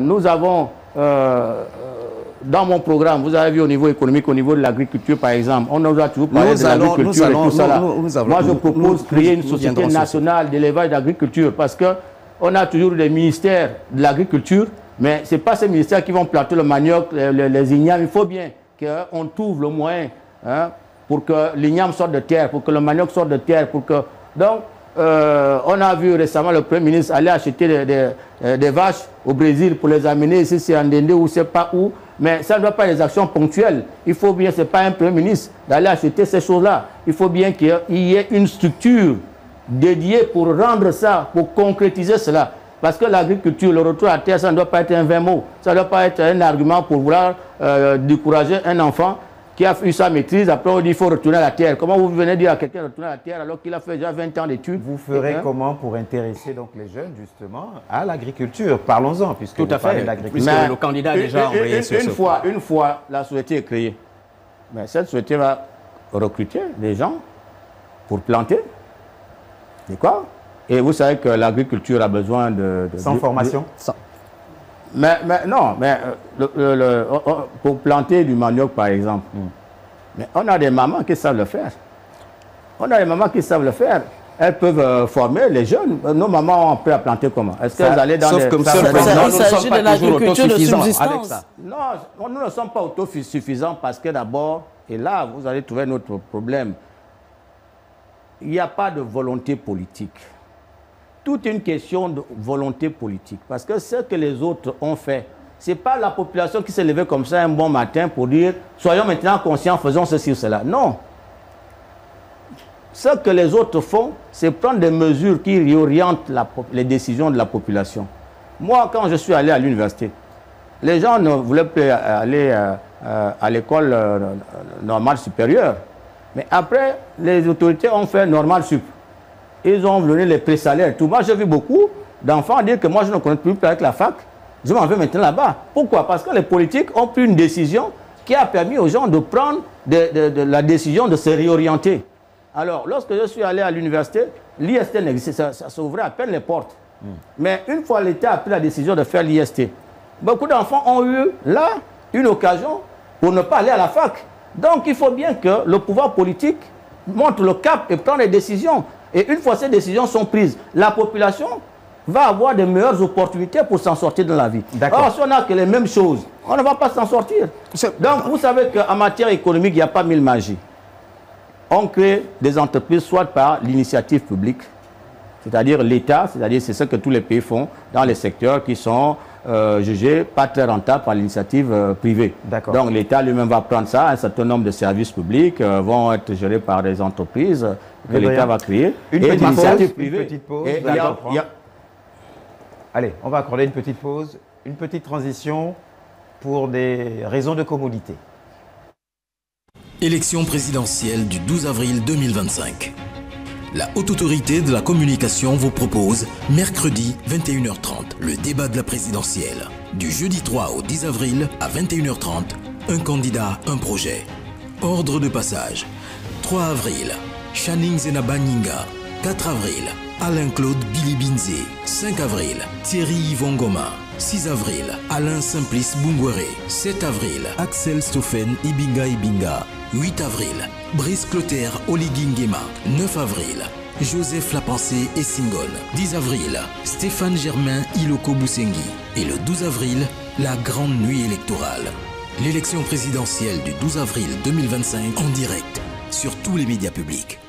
Nous avons, dans mon programme, vous avez vu au niveau économique, au niveau de l'agriculture par exemple, on nous a toujours parlé de l'agriculture et tout ça. Moi je propose de créer une société nationale d'élevage d'agriculture parce qu'on a toujours des ministères de l'agriculture, mais ce n'est pas ces ministères qui vont planter le manioc, les ignames. Il faut bien qu'on trouve le moyen pour que l'igname sorte de terre, pour que le manioc sorte de terre, pour que... Donc, on a vu récemment le Premier ministre aller acheter des vaches au Brésil pour les amener ici, c'est en Ndende ou c'est pas où, mais ça ne doit pas être des actions ponctuelles. Il faut bien, ce n'est pas un Premier ministre d'aller acheter ces choses-là. Il faut bien qu'il y ait une structure dédiée pour rendre ça, pour concrétiser cela. Parce que l'agriculture, le retour à terre, ça ne doit pas être un vain mot. Ça ne doit pas être un argument pour vouloir décourager un enfant qui a eu sa maîtrise. Après, on dit qu'il faut retourner à la terre. Comment vous venez dire à quelqu'un de retourner à la terre alors qu'il a fait déjà 20 ans d'études? Vous ferez comment pour intéresser donc les jeunes, justement, à l'agriculture? Parlons-en, puisque tout à fait. L'agriculture. Le candidat a déjà envoyé sur ce point. Une fois la société est créée, mais cette société va recruter des gens pour planter. C'est quoi? Et vous savez que l'agriculture a besoin de sans formation. Mais non, mais pour planter du manioc, par exemple, mais on a des mamans qui savent le faire. On a des mamans qui savent le faire. Elles peuvent former les jeunes. Nos mamans ont appris à planter comment? Est-ce qu'elles allaient dans sauf des... Comme ça, il s'agit de l'agriculture de subsistance. Non, nous ne sommes pas autosuffisants parce que d'abord, et là, vous allez trouver notre problème, il n'y a pas de volonté politique. Toute une question de volonté politique. Parce que ce que les autres ont fait, ce n'est pas la population qui s'est levée comme ça un bon matin pour dire « soyons maintenant conscients, faisons ceci ou cela ». Non. Ce que les autres font, c'est prendre des mesures qui réorientent les décisions de la population. Moi, quand je suis allé à l'université, les gens ne voulaient plus aller à l'école normale supérieure. Mais après, les autorités ont fait normal sup. Ils ont donné les présalaires. Tout. Moi, j'ai vu beaucoup d'enfants dire que moi, je ne connais plus avec la fac. Je m'en vais maintenant là-bas. Pourquoi? Parce que les politiques ont pris une décision qui a permis aux gens de prendre la décision de se réorienter. Alors, lorsque je suis allé à l'université, l'IST n'existait, ça s'ouvrait à peine les portes. Mais une fois l'État a pris la décision de faire l'IST, beaucoup d'enfants ont eu là une occasion pour ne pas aller à la fac. Donc, il faut bien que le pouvoir politique montre le cap et prenne des décisions. Et une fois ces décisions sont prises, la population va avoir de meilleures opportunités pour s'en sortir dans la vie. Or, si on n'a que les mêmes choses, on ne va pas s'en sortir. Donc, vous savez qu'en matière économique, il n'y a pas mille magies. On crée des entreprises soit par l'initiative publique, c'est-à-dire l'État, c'est-à-dire c'est ce que tous les pays font dans les secteurs qui sont jugés pas très rentables par l'initiative privée. Donc l'État lui-même va prendre ça, un certain nombre de services publics vont être gérés par des entreprises que l'État va créer. Une petite pause. Allez, on va accorder une petite pause, une petite transition pour des raisons de commodité. Élection présidentielle du 12 avril 2025. La Haute Autorité de la Communication vous propose, mercredi 21h30, le débat de la présidentielle. Du jeudi 3 au 10 avril à 21h30, un candidat, un projet. Ordre de passage. 3 avril, Channing Zenaba Nyinga. 4 avril, Alain-Claude Bilibinze. 5 avril, Thierry Yvon Goma. 6 avril, Alain Simplice Bungwere. 7 avril, Axel Stoffen Ibinga. 8 avril, Brice Clotaire Oligui Nguema. 9 avril, Joseph Lapensée Essingone. 10 avril, Stéphane Germain Iloko Boussengi. Et le 12 avril, la grande nuit électorale. L'élection présidentielle du 12 avril 2025 en direct sur tous les médias publics.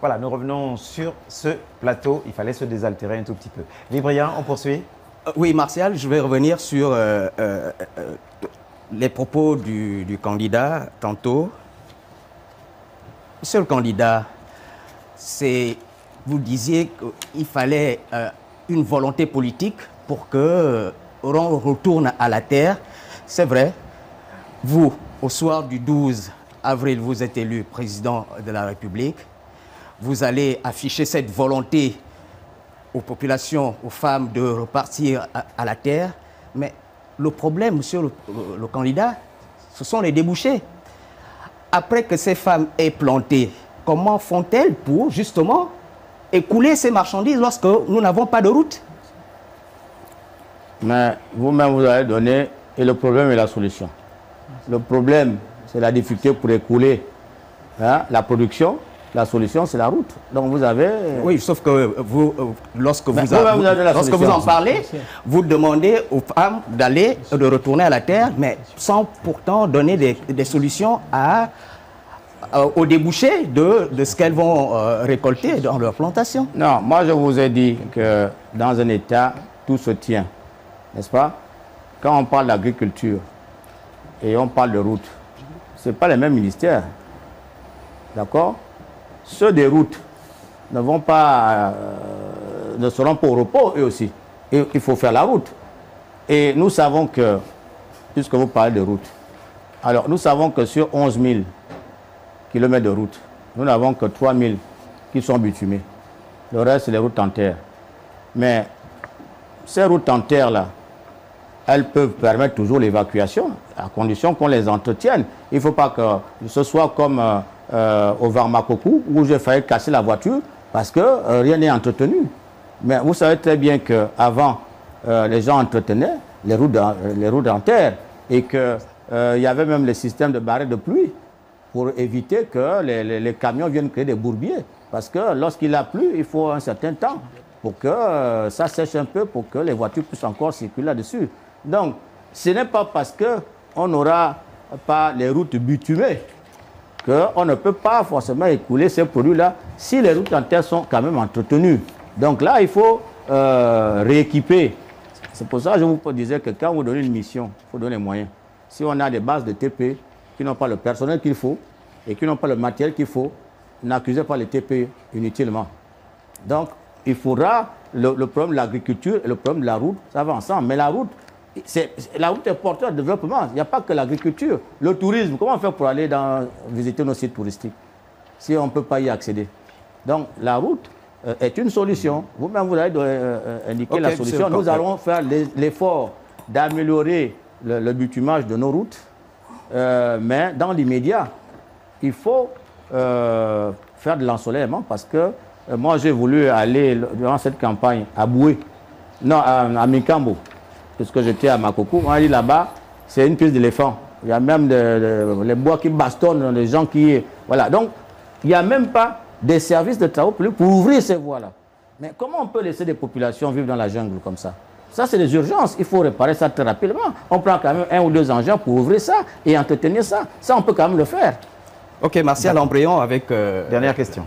Voilà, nous revenons sur ce plateau. Il fallait se désaltérer un tout petit peu. Vibrian, on poursuit? Oui, Martial, je vais revenir sur les propos du candidat tantôt. Monsieur le candidat, vous disiez qu'il fallait une volonté politique pour que l'on retourne à la terre. C'est vrai, vous, au soir du 12 avril, vous êtes élu président de la République. Vous allez afficher cette volonté aux populations, aux femmes de repartir à la terre. Mais le problème, monsieur le candidat, ce sont les débouchés. Après que ces femmes aient planté, comment font-elles pour justement écouler ces marchandises lorsque nous n'avons pas de route? Mais vous-même, vous avez donné, et le problème est la solution. Le problème, c'est la difficulté pour écouler la production. La solution, c'est la route. Donc vous avez... Oui, sauf que vous, lorsque vous en parlez, vous demandez aux femmes d'aller, de retourner à la terre, mais sans pourtant donner des solutions aux débouchés de ce qu'elles vont récolter dans leur plantation. Non, moi je vous ai dit que dans un État, tout se tient. N'est-ce pas? Quand on parle d'agriculture et on parle de route, ce n'est pas les mêmes ministères. D'accord? Ceux des routes ne seront pas au repos, eux aussi. Et il faut faire la route. Et nous savons que, puisque vous parlez de route, alors nous savons que sur 11 000 km de route, nous n'avons que 3 000 qui sont bitumés. Le reste, c'est les routes en terre. Mais ces routes en terre-là, elles peuvent permettre toujours l'évacuation, à condition qu'on les entretienne. Il ne faut pas que ce soit comme au Varmakoku, où j'ai failli casser la voiture parce que rien n'est entretenu. Mais vous savez très bien qu'avant, les gens entretenaient les routes en terre et qu'il y avait même les systèmes de barrettes de pluie pour éviter que les camions viennent créer des bourbiers. Parce que lorsqu'il a plu, il faut un certain temps pour que ça sèche un peu, pour que les voitures puissent encore circuler là-dessus. Donc, ce n'est pas parce qu'on n'aura pas les routes bitumées qu'on ne peut pas forcément écouler ces produits-là si les routes en terre sont quand même entretenues. Donc là, il faut rééquiper. C'est pour ça que je vous disais que quand vous donnez une mission, il faut donner les moyens. Si on a des bases de TP qui n'ont pas le personnel qu'il faut et qui n'ont pas le matériel qu'il faut, n'accusez pas les TP inutilement. Donc, il faudra le problème de l'agriculture et le problème de la route, ça va ensemble. Mais la route est porteur de développement. Il n'y a pas que l'agriculture. Le tourisme, comment on fait pour aller visiter nos sites touristiques si on ne peut pas y accéder? Donc, la route est une solution. Vous-même, vous avez indiqué la solution. Nous allons faire l'effort d'améliorer le bitumage de nos routes. Mais dans l'immédiat, il faut faire de l'ensoleillement parce que moi, j'ai voulu aller durant cette campagne à Boué, non, à Mikambo, puisque j'étais à Makoko. On a dit là-bas, c'est une piste d'éléphant. Il y a même les bois qui bastonnent, les gens qui... Voilà. Donc, il n'y a même pas des services de travaux publics pour ouvrir ces voies-là. Mais comment on peut laisser des populations vivre dans la jungle comme ça? Ça, c'est des urgences. Il faut réparer ça très rapidement. On prend quand même 1 ou 2 engins pour ouvrir ça et entretenir ça. Ça, on peut quand même le faire. Ok, Martial, embrayons avec... Dernière question.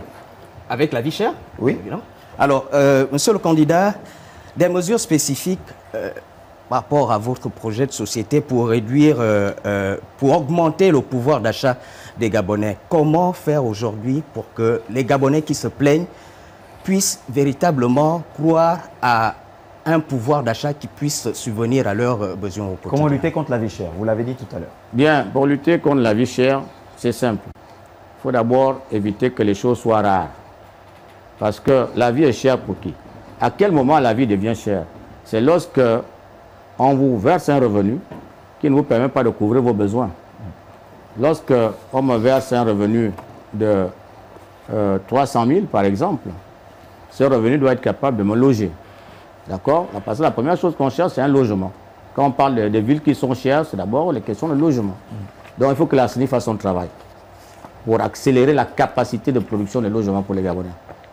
Avec la vie chère? Oui. Évidemment. Alors, monsieur le candidat, des mesures spécifiques par rapport à votre projet de société pour réduire, pour augmenter le pouvoir d'achat des Gabonais. Comment faire aujourd'hui pour que les Gabonais qui se plaignent puissent véritablement croire à un pouvoir d'achat qui puisse subvenir à leurs besoins au quotidien? Comment lutter contre la vie chère? Vous l'avez dit tout à l'heure. Bien, pour lutter contre la vie chère, c'est simple. Il faut d'abord éviter que les choses soient rares. Parce que la vie est chère pour qui? À quel moment la vie devient chère? C'est lorsque on vous verse un revenu qui ne vous permet pas de couvrir vos besoins. Lorsque on me verse un revenu de 300 000, par exemple, ce revenu doit être capable de me loger. D'accord? Parce que la première chose qu'on cherche, c'est un logement. Quand on parle des villes qui sont chères, c'est d'abord les questions de logement. Donc il faut que la CENI fasse son travail pour accélérer la capacité de production de logements pour les Gabonais.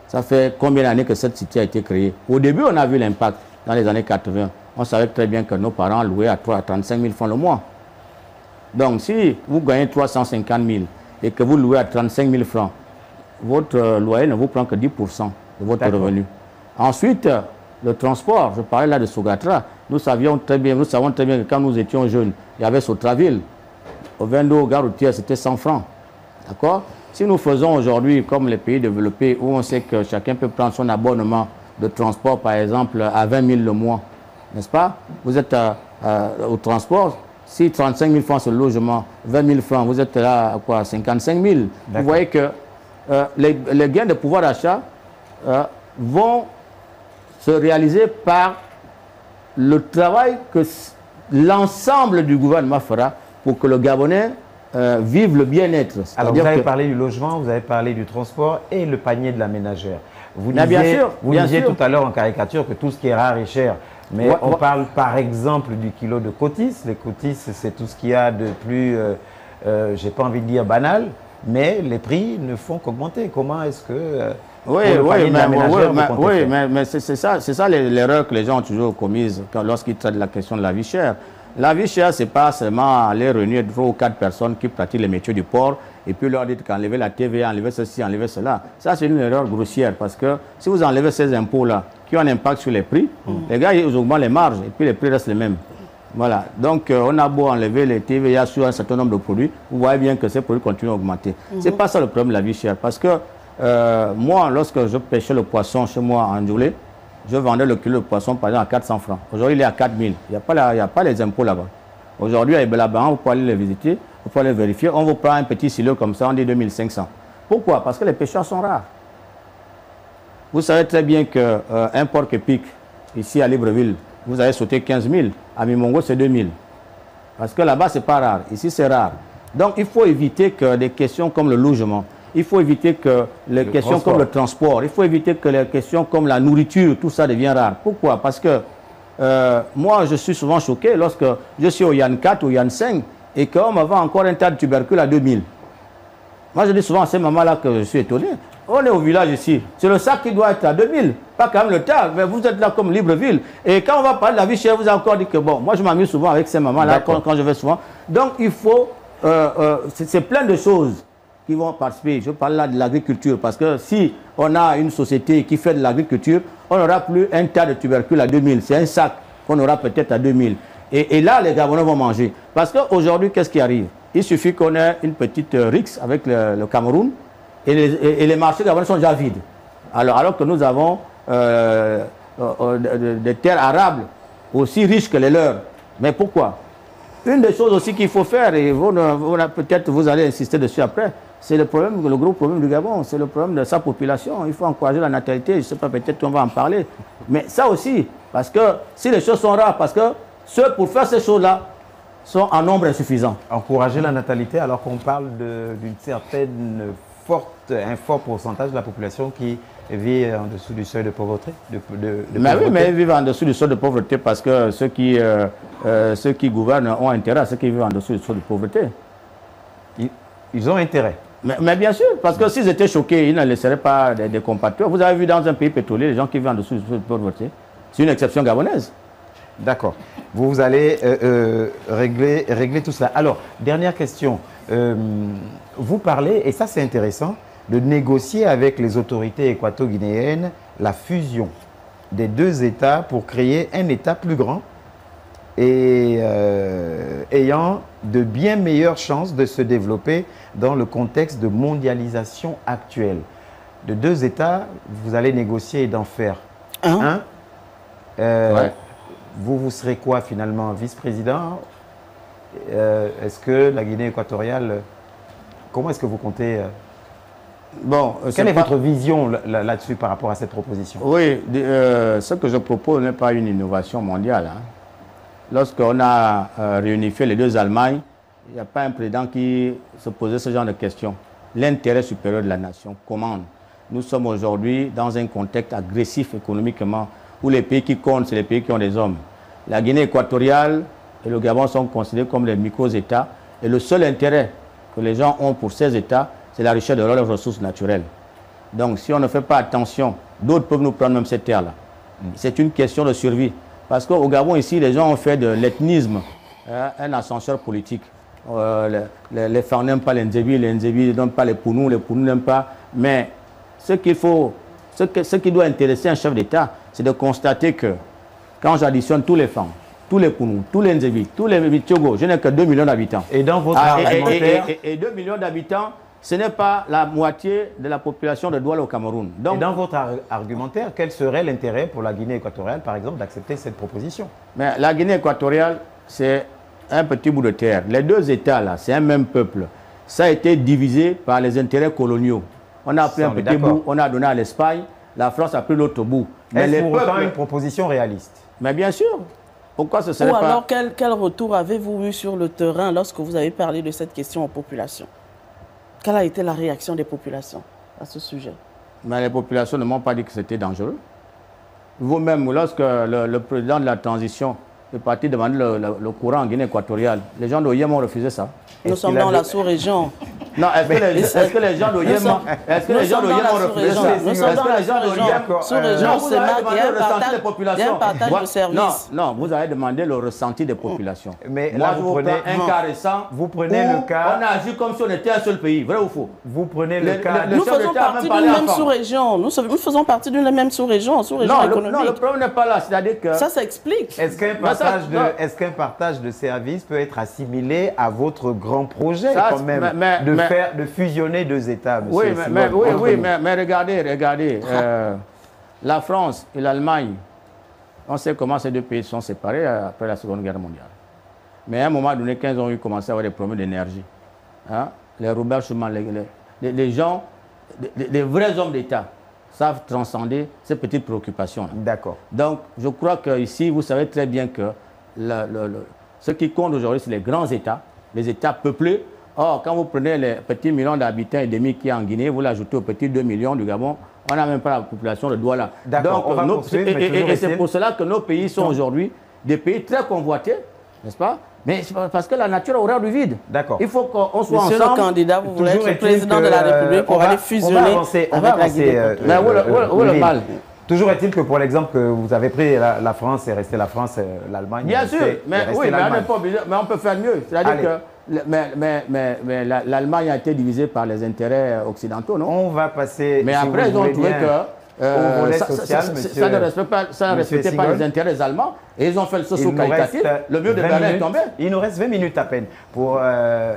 Ça fait combien d'années que cette cité a été créée? Au début, on a vu l'impact dans les années 80. On savait très bien que nos parents louaient à 35 000 francs le mois. Donc, si vous gagnez 350 000 et que vous louez à 35 000 francs, votre loyer ne vous prend que 10% de votre revenu. Ensuite, le transport, je parlais là de Sogatra, nous savons très bien que quand nous étions jeunes, il y avait Sotraville. Au Vendo, gare routière, c'était 100 francs. D'accord? Si nous faisons aujourd'hui, comme les pays développés, où on sait que chacun peut prendre son abonnement de transport, par exemple, à 20 000 le mois, n'est-ce pas? Vous êtes au transport, si 35 000 francs sur le logement, 20 000 francs, vous êtes là à quoi? 55 000. Vous voyez que les gains de pouvoir d'achat vont se réaliser par le travail que l'ensemble du gouvernement fera pour que le Gabonais vive le bien-être. Alors, vous avez parlé du logement, vous avez parlé du transport et le panier de la ménagère. Vous disiez tout à l'heure en caricature que tout ce qui est rare est cher. Mais on parle par exemple du kilo de cotis. Les cotis, c'est tout ce qu'il y a de plus, j'ai pas envie de dire banal, mais les prix ne font qu'augmenter. Comment est-ce que... mais c'est ça l'erreur que les gens ont toujours commise lorsqu'ils traitent la question de la vie chère. La vie chère, ce n'est pas seulement aller réunir 3 ou 4 personnes qui pratiquent les métiers du port et puis leur dire qu'enlever la TVA, enlever ceci, enlever cela. Ça, c'est une erreur grossière parce que si vous enlevez ces impôts-là qui ont un impact sur les prix, les gars, ils augmentent les marges et puis les prix restent les mêmes. Voilà. Donc, on a beau enlever les TVA sur un certain nombre de produits, vous voyez bien que ces produits continuent à augmenter. Ce n'est pas ça le problème de la vie chère parce que moi, lorsque je pêchais le poisson chez moi en Djoulé, je vendais le kilo de poisson par exemple à 400 francs. Aujourd'hui, il est à 4000. Il n'y a pas les impôts là-bas. Aujourd'hui, à Ebelaban, vous pouvez aller les visiter, vous pouvez les vérifier. On vous prend un petit silo comme ça, on dit 2500. Pourquoi? Parce que les pêcheurs sont rares. Vous savez très bien qu'un porc épic, ici à Libreville, vous avez sauté 15 000. À Mimongo, c'est 2000. Parce que là-bas, ce n'est pas rare. Ici, c'est rare. Donc, il faut éviter que des questions comme le logement, il faut éviter que les questions comme le transport, il faut éviter que les questions comme la nourriture, tout ça devient rare. Pourquoi? Parce que moi, je suis souvent choqué lorsque je suis au Yann 4 ou Yann 5 et qu'on me vend encore un tas de tubercules à 2000. Moi, je dis souvent à ces mamans-là que je suis étonné. On est au village ici. C'est le sac qui doit être à 2000, pas quand même le tas. Mais vous êtes là comme Libreville. Et quand on va parler de la vie chère, vous avez encore dit que bon, moi je m'amuse souvent avec ces mamans-là quand je vais souvent. Donc il faut, c'est plein de choses qui vont participer. Je parle là de l'agriculture parce que si on a une société qui fait de l'agriculture, on n'aura plus un tas de tubercules à 2000. C'est un sac qu'on aura peut-être à 2000. Et là, les Gabonais vont manger. Parce qu'aujourd'hui, qu'est-ce qui arrive? Il suffit qu'on ait une petite rixe avec le Cameroun et les marchés gabonais sont déjà vides. Alors que nous avons des terres arables aussi riches que les leurs. Mais pourquoi? Une des choses aussi qu'il faut faire, et peut-être vous allez insister dessus après, c'est le gros problème du Gabon, c'est le problème de sa population. Il faut encourager la natalité, je ne sais pas, peut-être qu'on va en parler. Mais ça aussi, parce que si les choses sont rares, parce que ceux pour faire ces choses-là sont en nombre insuffisant. Encourager la natalité alors qu'on parle d'une certaine un fort pourcentage de la population qui vit en dessous du seuil de pauvreté. Mais oui, mais ils vivent en dessous du seuil de pauvreté parce que ceux qui gouvernent ont intérêt à ceux qui vivent en dessous du seuil de pauvreté. Ils ont intérêt. Mais bien sûr, parce que s'ils étaient choqués, ils ne laisseraient pas des compatriotes. Vous avez vu dans un pays pétrolier, les gens qui vivent en dessous du seuil de pauvreté. C'est une exception gabonaise. D'accord. Vous allez régler tout cela. Alors, dernière question. Vous parlez, et ça c'est intéressant, de négocier avec les autorités équato-guinéennes la fusion des deux États pour créer un État plus grand et ayant de bien meilleures chances de se développer dans le contexte de mondialisation actuelle. De deux États, vous allez négocier et d'en faire un. Ouais. Vous serez quoi finalement? Vice-président? Est-ce que la Guinée équatoriale, comment est-ce que vous comptez Bon, quelle est votre vision là-dessus par rapport à cette proposition? Oui, ce que je propose n'est pas une innovation mondiale. Hein. Lorsqu'on a réunifié les deux Allemagnes, il n'y a pas un président qui se posait ce genre de questions. L'intérêt supérieur de la nation commande. Nous sommes aujourd'hui dans un contexte agressif économiquement où les pays qui comptent, c'est les pays qui ont des hommes. La Guinée équatoriale et le Gabon sont considérés comme des micro-États. Et le seul intérêt que les gens ont pour ces États, c'est la richesse de leurs ressources naturelles. Donc si on ne fait pas attention, d'autres peuvent nous prendre même ces terres-là. C'est une question de survie. Parce qu'au Gabon, ici, les gens ont fait de l'ethnisme un ascenseur politique. Les femmes n'aiment pas les Ndébi n'aiment pas les Pounou n'aiment pas Mais ce qui doit intéresser un chef d'État, c'est de constater que quand j'additionne tous les femmes, tous les Kounou, tous les Nzébi, tous les Mitiogo, je n'ai que 2 millions d'habitants. Et dans votre argumentaire... Et 2 millions d'habitants, ce n'est pas la moitié de la population de Douala au Cameroun. Donc, et dans votre argumentaire, quel serait l'intérêt pour la Guinée équatoriale, par exemple, d'accepter cette proposition? Mais la Guinée équatoriale, c'est un petit bout de terre. Les deux États, là, c'est un même peuple. Ça a été divisé par les intérêts coloniaux. On a pris un petit bout, on a donné à l'Espagne, la France a pris l'autre bout. Est-ce pour autant une proposition réaliste? Mais bien sûr. Pourquoi ce serait pas... Ou alors, quel retour avez-vous eu sur le terrain lorsque vous avez parlé de cette question aux populations? Quelle a été la réaction des populations à ce sujet? Mais les populations ne m'ont pas dit que c'était dangereux. Vous-même, lorsque le président de la transition est parti demander le courant en Guinée équatoriale, les gens d'Oyem ont refusé ça. Nous sommes dans la sous-région. Non, est-ce que les gens d'Oyem ont refusé ça? Nous sommes dans la sous-région. C'est marqué, il y a un partage de services. Non, vous avez demandé le ressenti des populations. Mais moi, là, je vous prends un cas récent. Vous prenez le cas... On a agi comme si on était un seul pays, vrai ou faux? Vous prenez le cas... Nous faisons partie d'une même sous-région. Nous faisons partie d'une même sous-région, économique. Non, le problème n'est pas là. C'est-à-dire que... Ça s'explique. Est-ce qu'un partage de services peut être assimilé à votre grand projet, quand même, de fusionner deux États, monsieur mais regardez. La France et l'Allemagne, on sait comment ces deux pays sont séparés après la Seconde Guerre mondiale. Mais à un moment donné, quand ils ont commencé à avoir des problèmes d'énergie, hein, les Robert Schuman, les gens, les vrais hommes d'État savent transcender ces petites préoccupations-là. D'accord. Donc, je crois qu'ici, vous savez très bien que ce qui compte aujourd'hui, c'est les grands États, les États peuplés. Or, quand vous prenez les petits millions d'habitants et demi qui est en Guinée, vous l'ajoutez aux petits 2 millions du Gabon, on n'a même pas la population de Douala. Donc, et c'est pour cela que nos pays sont aujourd'hui des pays très convoités, n'est-ce pas? Mais parce que la nature a horreur du vide. D'accord. Il faut qu'on soit Monsieur ensemble. le candidat, vous voulez être le président de la République pour aller fusionner avec la Guinée. Mais où le mal? Toujours est-il que pour l'exemple que vous avez pris, la France est restée la France, l'Allemagne. Bien sûr, mais on n'est pas obligé, mais on peut faire mieux. C'est-à-dire que l'Allemagne a été divisée par les intérêts occidentaux, non? On va passer. Mais après, ils ont trouvé que ça ne respectait pas les intérêts allemands et ils ont fait le socio-qualitatif. Le mur de Berlin est tombé. Il nous reste 20 minutes à peine pour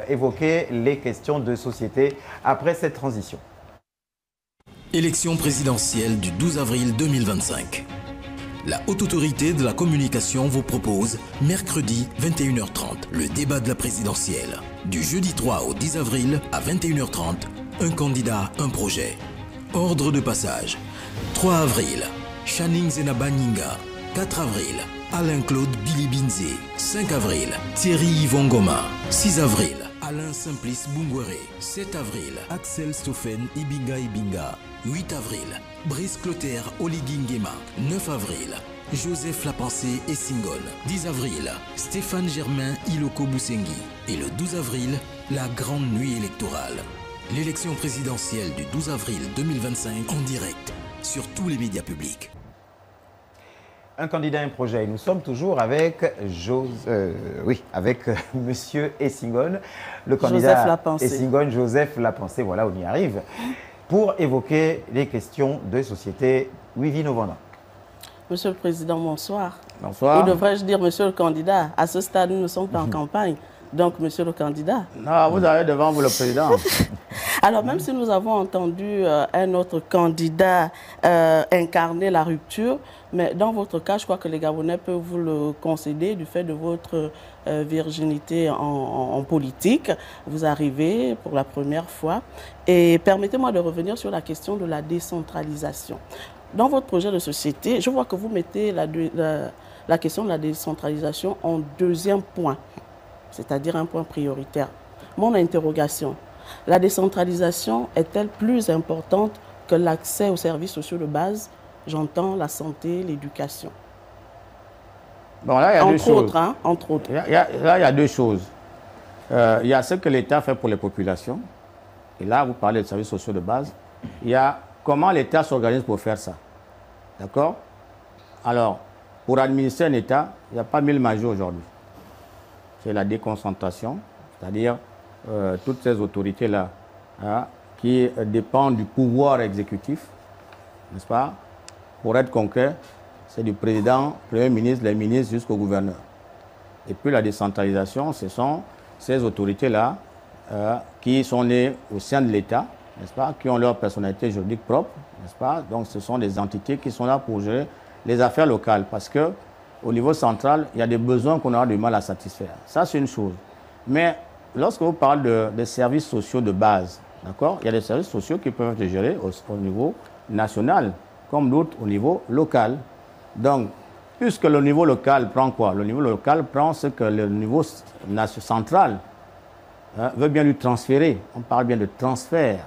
évoquer les questions de société après cette transition. Élection présidentielle du 12 avril 2025. La Haute Autorité de la Communication vous propose, mercredi 21h30, le débat de la présidentielle. Du jeudi 3 au 10 avril à 21h30, un candidat, un projet. Ordre de passage. 3 avril, Channing Zenaba Nyinga. 4 avril, Alain-Claude Bilibinze. 5 avril, Thierry Yvon Goma. 6 avril, Alain Simplice Bungwere. 7 avril, Axel Stoffen Ibinga. 8 avril, Brice Clotaire Oligingema. 9 avril, Joseph Lapensée Essingol. 10 avril, Stéphane Germain Iloko Boussengi. Et le 12 avril, la grande nuit électorale. L'élection présidentielle du 12 avril 2025 en direct sur tous les médias publics. Un candidat, un projet. Nous sommes toujours avec Monsieur Essingol, le candidat Essingol, Joseph Lapensée. Voilà, on y arrive. Pour évoquer les questions de société. Wivine Novanda. Monsieur le Président, bonsoir. Bonsoir. Ou devrais-je dire Monsieur le candidat? À ce stade, nous ne sommes pas en campagne. Donc, Monsieur le candidat. Non, vous avez devant vous le président. Alors, même si nous avons entendu un autre candidat incarner la rupture, mais dans votre cas, je crois que les Gabonais peuvent vous le concéder du fait de votre virginité en politique. Vous arrivez pour la première fois. Et permettez-moi de revenir sur la question de la décentralisation. Dans votre projet de société, je vois que vous mettez la question de la décentralisation en deuxième point, c'est-à-dire un point prioritaire. Mon interrogation, la décentralisation est-elle plus importante que l'accès aux services sociaux de base? J'entends la santé, l'éducation. Bon, là, il y a deux choses. Entre autres. Là, il y a deux choses. Il y a ce que l'État fait pour les populations. Et là, vous parlez de services sociaux de base. Il y a comment l'État s'organise pour faire ça. D'accord? Alors, pour administrer un État, il n'y a pas 1000 magies aujourd'hui. C'est la déconcentration, c'est-à-dire toutes ces autorités-là qui dépendent du pouvoir exécutif, n'est-ce pas? Pour être concret, c'est du président, premier ministre, les ministres jusqu'au gouverneur. Et puis la décentralisation, ce sont ces autorités-là qui sont nées au sein de l'État, n'est-ce pas, qui ont leur personnalité juridique propre, n'est-ce pas? Donc ce sont des entités qui sont là pour gérer les affaires locales, parce que au niveau central, il y a des besoins qu'on aura du mal à satisfaire. Ça, c'est une chose. Mais lorsque vous parlez de services sociaux de base, d'accord, il y a des services sociaux qui peuvent être gérés au niveau national, comme d'autres au niveau local. Donc, puisque le niveau local prend quoi? Le niveau local prend ce que le niveau central veut bien lui transférer. On parle bien de transfert,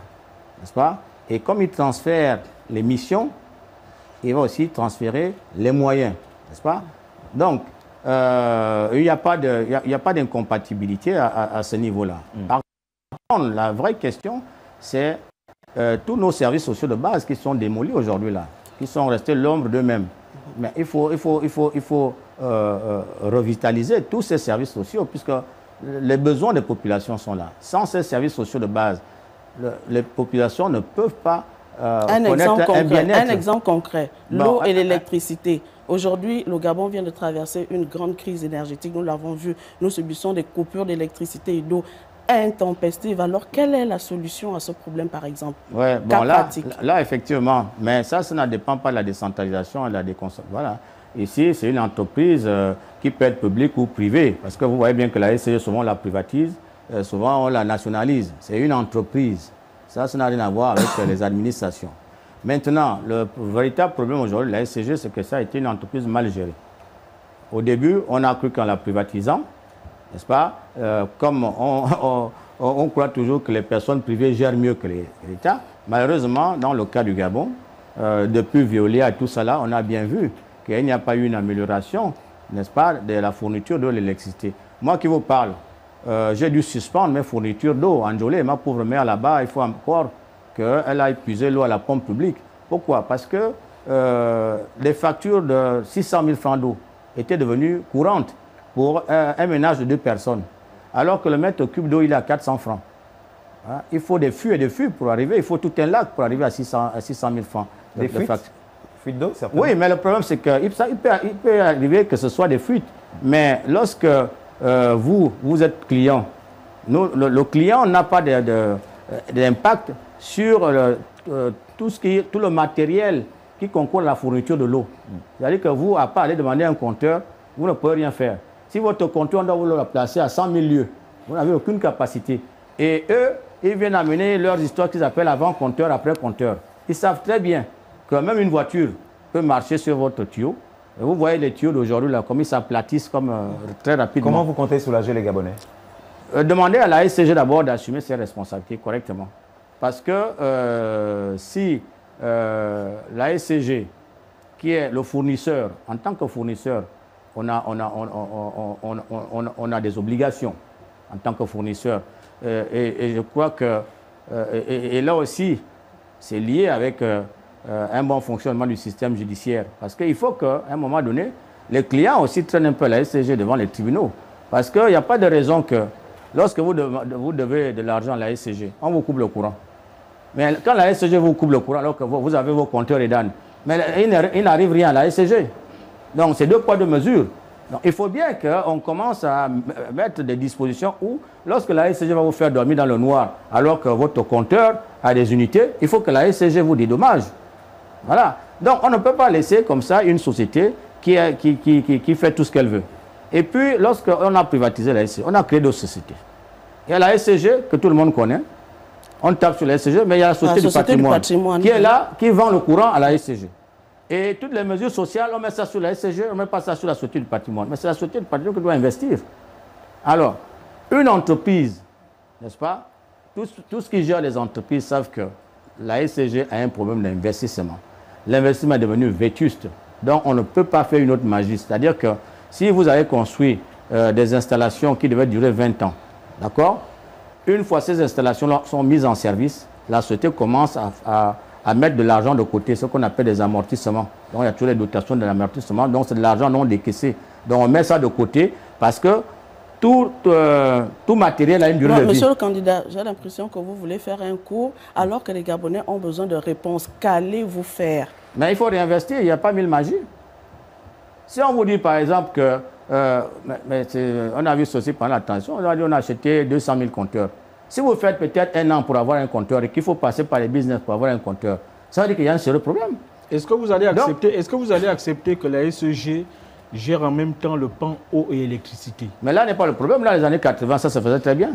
n'est-ce pas? Et comme il transfère les missions, il va aussi transférer les moyens, n'est-ce pas? Donc, il n'y a pas d'incompatibilité à ce niveau-là. Par contre, la vraie question, c'est tous nos services sociaux de base qui sont démolis aujourd'hui, là, qui sont restés l'ombre d'eux-mêmes. Mais il faut revitaliser tous ces services sociaux, puisque les besoins des populations sont là. Sans ces services sociaux de base, les populations ne peuvent pas connaître un bien-être. Un exemple concret, l'eau et l'électricité. Aujourd'hui, le Gabon vient de traverser une grande crise énergétique. Nous l'avons vu, nous subissons des coupures d'électricité et d'eau intempestives. Alors, quelle est la solution à ce problème, par exemple? Oui, bon, là, effectivement, mais ça ne dépend pas de la décentralisation et de la déconcentration. Voilà. Ici, c'est une entreprise qui peut être publique ou privée, parce que vous voyez bien que la SCG, souvent, on la privatise, souvent, on la nationalise. C'est une entreprise. Ça n'a rien à voir avec les administrations. Maintenant, le véritable problème aujourd'hui de la SCG, c'est que ça a été une entreprise mal gérée. Au début, on a cru qu'en la privatisant, n'est-ce pas, comme on croit toujours que les personnes privées gèrent mieux que l'État. Malheureusement, dans le cas du Gabon, depuis Veolia et tout ça là, on a bien vu qu'il n'y a pas eu une amélioration, n'est-ce pas, de la fourniture de l'électricité. Moi qui vous parle, j'ai dû suspendre mes fournitures d'eau. Anjolé, ma pauvre mère là-bas, il faut encore qu'elle aille puiser l'eau à la pompe publique. Pourquoi? Parce que les factures de 600 000 francs d'eau étaient devenues courantes pour un ménage de 2 personnes. Alors que le mètre cube d'eau, il est à 400 francs. Hein? Il faut des fûts et des fûts pour arriver. Il faut tout un lac pour arriver à 600 000 francs. Des fuites d'eau, certainement. Oui, mais le problème, c'est qu'il peut arriver que ce soit des fuites. Mais lorsque vous êtes client, le client n'a pas d'impact sur tout le matériel qui concourt à la fourniture de l'eau. C'est-à-dire que vous, à part aller demander un compteur, vous ne pouvez rien faire. Si votre compteur, on doit vous le placer à 100 000 lieues, vous n'avez aucune capacité. Et eux, ils viennent amener leurs histoires qu'ils appellent avant compteur, après compteur. Ils savent très bien que même une voiture peut marcher sur votre tuyau. Et vous voyez les tuyaux d'aujourd'hui, là, comme ils s'aplatissent comme, très rapidement. Comment vous comptez soulager les Gabonais? Demandez à la SCG d'abord d'assumer ses responsabilités correctement. Parce que si la SCG, qui est le fournisseur, en tant que fournisseur, on a des obligations en tant que fournisseur. Et je crois que et là aussi, c'est lié avec un bon fonctionnement du système judiciaire. Parce qu'il faut qu'à un moment donné, les clients aussi traînent un peu la SCG devant les tribunaux. Parce qu'il n'y a pas de raison que lorsque vous devez de l'argent à la SCG, on vous coupe le courant. Mais quand la SCG vous coupe le courant, alors que vous avez vos compteurs et d'âne, mais il n'arrive rien à la SCG. Donc, c'est 2 poids 2 mesures. Donc, il faut bien qu'on commence à mettre des dispositions où, lorsque la SCG va vous faire dormir dans le noir, alors que votre compteur a des unités, il faut que la SCG vous dédommage. Voilà. Donc, on ne peut pas laisser comme ça une société qui fait tout ce qu'elle veut. Et puis, lorsqu'on a privatisé la SCG, on a créé d'autres sociétés. Il y a la SCG, que tout le monde connaît. On tape sur la SCG, mais il y a la Société du patrimoine qui est là, qui vend le courant à la SCG. Et toutes les mesures sociales, on met ça sur la SCG, on ne met pas ça sur la Société du patrimoine. Mais c'est la Société du patrimoine qui doit investir. Alors, une entreprise, n'est-ce pas? Tous ceux qui gèrent les entreprises savent que la SCG a un problème d'investissement. L'investissement est devenu vétuste. Donc, on ne peut pas faire une autre magie. C'est-à-dire que si vous avez construit des installations qui devaient durer 20 ans, d'accord? Une fois ces installations sont mises en service, la société commence à mettre de l'argent de côté, ce qu'on appelle des amortissements. Donc, il y a toujours les dotations de l'amortissement. Donc, c'est de l'argent non décaissé. Donc, on met ça de côté parce que tout matériel a une durée de vie. Monsieur le candidat, j'ai l'impression que vous voulez faire un cours alors que les Gabonais ont besoin de réponses. Qu'allez-vous faire? Mais il faut réinvestir, il n'y a pas mille magies. Si on vous dit par exemple que, on a vu ceci pendant la transition, on a dit on a acheté 200 000 compteurs. Si vous faites peut-être un an pour avoir un compteur et qu'il faut passer par les business pour avoir un compteur, ça veut dire qu'il y a un sérieux problème. Est-ce que vous allez accepter, que la SEG gère en même temps le pan eau et électricité? Mais là n'est pas le problème. Là, les années 80, ça se faisait très bien.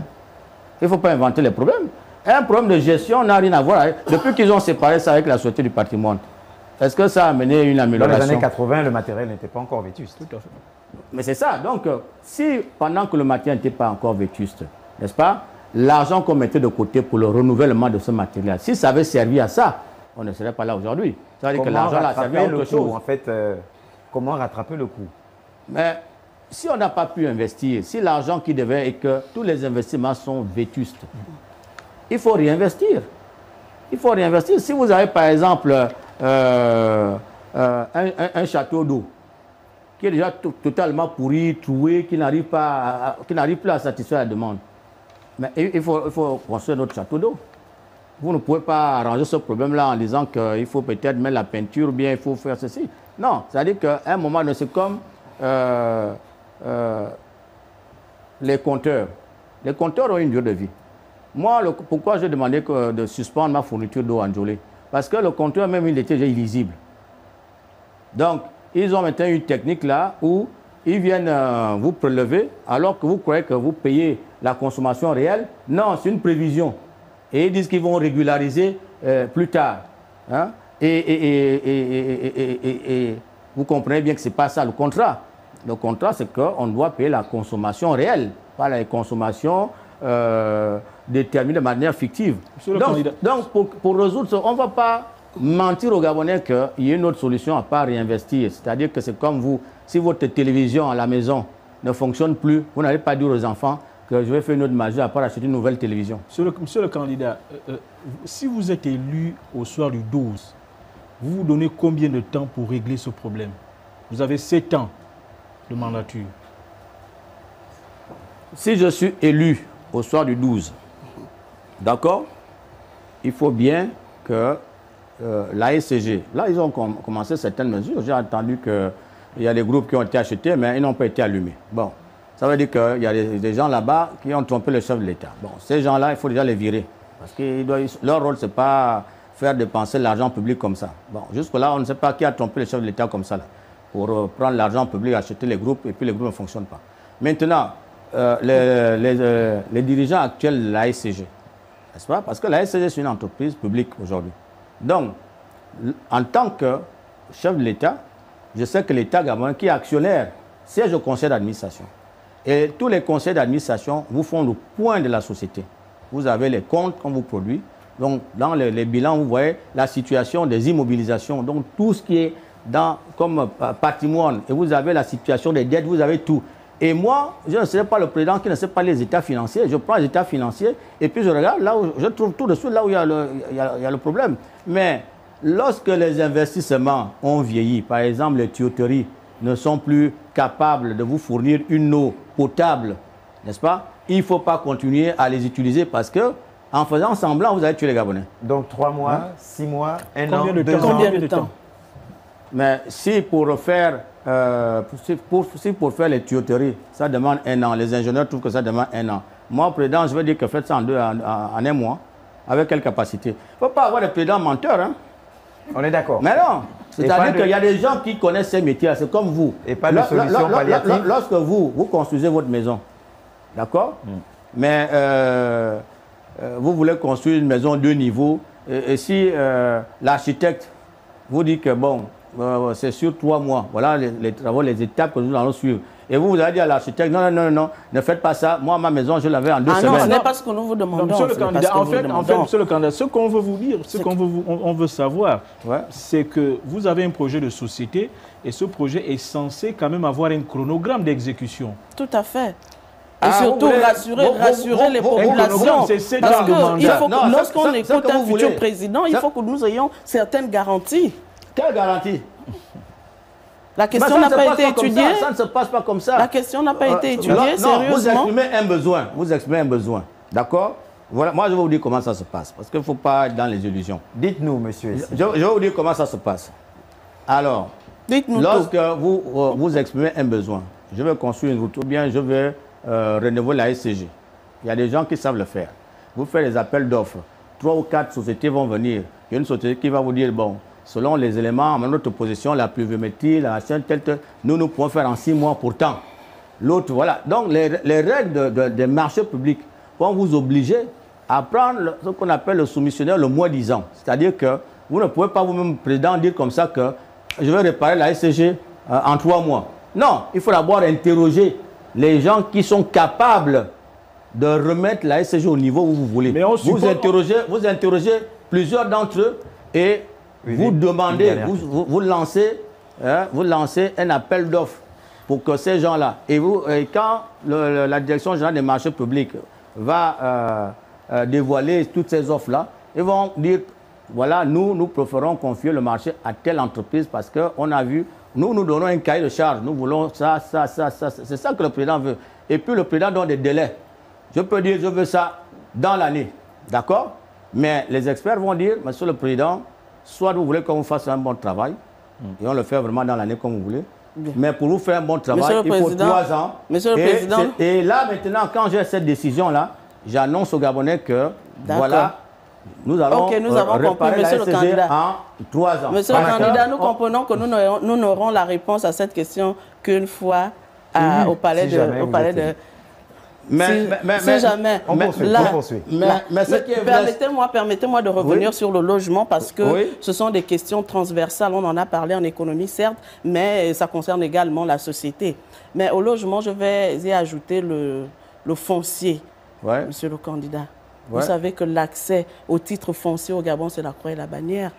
Il ne faut pas inventer les problèmes. Un problème de gestion n'a rien à voir avec... Depuis qu'ils ont séparé ça avec la Société du patrimoine, est-ce que ça a amené une amélioration? Dans les années 80, le matériel n'était pas encore vétuste. Tout à fait. Mais c'est ça. Donc, si pendant que le matériel n'était pas encore vétuste, n'est-ce pas, l'argent qu'on mettait de côté pour le renouvellement de ce matériel, si ça avait servi à ça, on ne serait pas là aujourd'hui. Ça veut dire que l'argent a servi à autre chose. En fait, comment rattraper le coût? Mais si on n'a pas pu investir, si l'argent qui devait et que tous les investissements sont vétustes, il faut réinvestir. Il faut réinvestir. Si vous avez par exemple un château d'eau qui est déjà totalement pourri, troué, qui n'arrive plus à satisfaire la demande, mais il faut construire notre château d'eau. Vous ne pouvez pas arranger ce problème-là en disant qu'il faut peut-être mettre la peinture, bien il faut faire ceci. Non, c'est-à-dire qu'à un moment, c'est comme les compteurs. Les compteurs ont une durée de vie. Moi, pourquoi j'ai demandé de suspendre ma fourniture d'eau en Djolé? Parce que le compteur, même, il était déjà illisible. Donc, ils ont maintenant une technique là où ils viennent vous prélever alors que vous croyez que vous payez la consommation réelle. Non, c'est une prévision. Et ils disent qu'ils vont régulariser plus tard. Hein? Et vous comprenez bien que ce n'est pas ça le contrat. Le contrat, c'est qu'on doit payer la consommation réelle, pas la consommation déterminée de manière fictive. Donc pour résoudre ça, on ne va pas mentir aux Gabonais qu'il y a une autre solution à part réinvestir. C'est-à-dire que c'est comme vous, si votre télévision à la maison ne fonctionne plus, vous n'allez pas dire aux enfants que je vais faire une autre magie à part acheter une nouvelle télévision. Monsieur le candidat, si vous êtes élu au soir du 12, vous vous donnez combien de temps pour régler ce problème? Vous avez 7 ans de mandature. Si je suis élu au soir du 12, d'accord, il faut bien que la SCG, là ils ont commencé certaines mesures. J'ai entendu qu'il y a des groupes qui ont été achetés, mais ils n'ont pas été allumés. Bon, ça veut dire qu'il y a des gens là-bas qui ont trompé le chef de l'État. Bon, ces gens-là, il faut déjà les virer. Parce que leur rôle, ce n'est pas faire dépenser l'argent public comme ça. Bon, jusque-là, on ne sait pas qui a trompé le chef de l'État comme ça, là, pour prendre l'argent public, acheter les groupes, et puis les groupes ne fonctionnent pas. Maintenant, les dirigeants actuels de la SCG, n'est-ce pas? Parce que la SCG, c'est une entreprise publique aujourd'hui. Donc, en tant que chef de l'État, je sais que l'État gabonais, qui est actionnaire, siège au conseil d'administration. Et tous les conseils d'administration vous font le point de la société. Vous avez les comptes qu'on vous produit. Donc, dans les bilans, vous voyez la situation des immobilisations. Donc, tout ce qui est comme patrimoine. Et vous avez la situation des dettes, vous avez tout. Et moi, je ne serai pas le président qui ne sait pas les états financiers. Je prends les états financiers et puis je regarde là où je trouve tout de suite là où il y a le problème. Mais lorsque les investissements ont vieilli, par exemple les tuyauteries ne sont plus capables de vous fournir une eau potable, n'est-ce pas? Il ne faut pas continuer à les utiliser parce que en faisant semblant, vous allez tuer les Gabonais. Donc 3 mois, 6 mois, 1 an, 2 ans. Combien de temps? Mais si pour faire les tuyauteries, ça demande 1 an. Les ingénieurs trouvent que ça demande 1 an. Moi, président, je veux dire que faites ça en 1 mois. Avec quelle capacité? Il ne faut pas avoir des présidents menteurs. Hein? On est d'accord. Mais non. C'est-à-dire qu'il y a des gens qui connaissent ces métiers. C'est comme vous. Et pas de solution palliative. Lorsque vous construisez votre maison, d'accord? Mais vous voulez construire une maison 2 niveaux. Et si l'architecte vous dit que bon, c'est sur 3 mois, voilà les travaux, les étapes que nous allons suivre. Et vous allez dire à l'architecte, non, ne faites pas ça. Moi, ma maison, je l'avais en 2 semaines. Non, ce n'est pas ce que nous vous demandons. Monsieur le candidat, en fait, monsieur le candidat, ce qu'on veut vous dire, on veut savoir, c'est que vous avez un projet de société et ce projet est censé quand même avoir un chronogramme d'exécution. Tout à fait. Et surtout, rassurer les populations. Parce que lorsqu'on écoute un futur président, il faut que nous ayons certaines garanties. Quelle garantie? La question n'a pas été étudiée. Ça ne se passe pas comme ça. La question n'a pas été étudiée, non, sérieusement. vous exprimez un besoin. Vous exprimez un besoin. D'accord? Voilà, moi, je vais vous dire comment ça se passe. Parce qu'il ne faut pas être dans les illusions. Dites-nous, monsieur. Je vais vous dire comment ça se passe. Alors, lorsque vous exprimez un besoin, je vais construire une route ou bien je vais renouveler la SCG. Il y a des gens qui savent le faire. Vous faites des appels d'offres. 3 ou 4 sociétés vont venir. Il y a une société qui va vous dire, bon, selon les éléments, notre position, la pluviométrie, la chaîne, nous pouvons faire en 6 mois pourtant. L'autre, voilà. Donc, les règles des marchés publics vont vous obliger à prendre ce qu'on appelle le soumissionnaire le moins disant. C'est-à-dire que vous ne pouvez pas vous-même, président, dire comme ça que je vais réparer la SCG en 3 mois. Non, il faut d'abord interroger les gens qui sont capables de remettre la SCG au niveau où vous voulez. Mais vous interrogez plusieurs d'entre eux et vous demandez, vous lancez un appel d'offres pour que ces gens-là, et quand la direction générale des marchés publics va dévoiler toutes ces offres-là, ils vont dire, voilà, nous préférons confier le marché à telle entreprise parce qu'on a vu, nous donnons un cahier de charge, nous voulons ça. C'est ça que le président veut. Et puis le président donne des délais. Je peux dire, je veux ça dans l'année, d'accord? Mais les experts vont dire, monsieur le président, soit vous voulez qu'on vous fasse un bon travail, et on le fait vraiment dans l'année comme vous voulez, mais pour vous faire un bon travail, il faut 3 ans. Monsieur le Président. Et là, maintenant, quand j'ai cette décision-là, j'annonce aux Gabonais que, voilà, nous allons compris, monsieur le candidat. En 3 ans. Monsieur le candidat, nous comprenons que nous n'aurons la réponse à cette question qu'une fois au palais de... Permettez-moi de revenir sur le logement parce que ce sont des questions transversales. On en a parlé en économie, certes, mais ça concerne également la société. Mais au logement, je vais y ajouter le foncier, monsieur le candidat. Vous savez que l'accès au titre foncier au Gabon, c'est la croix et la bannière.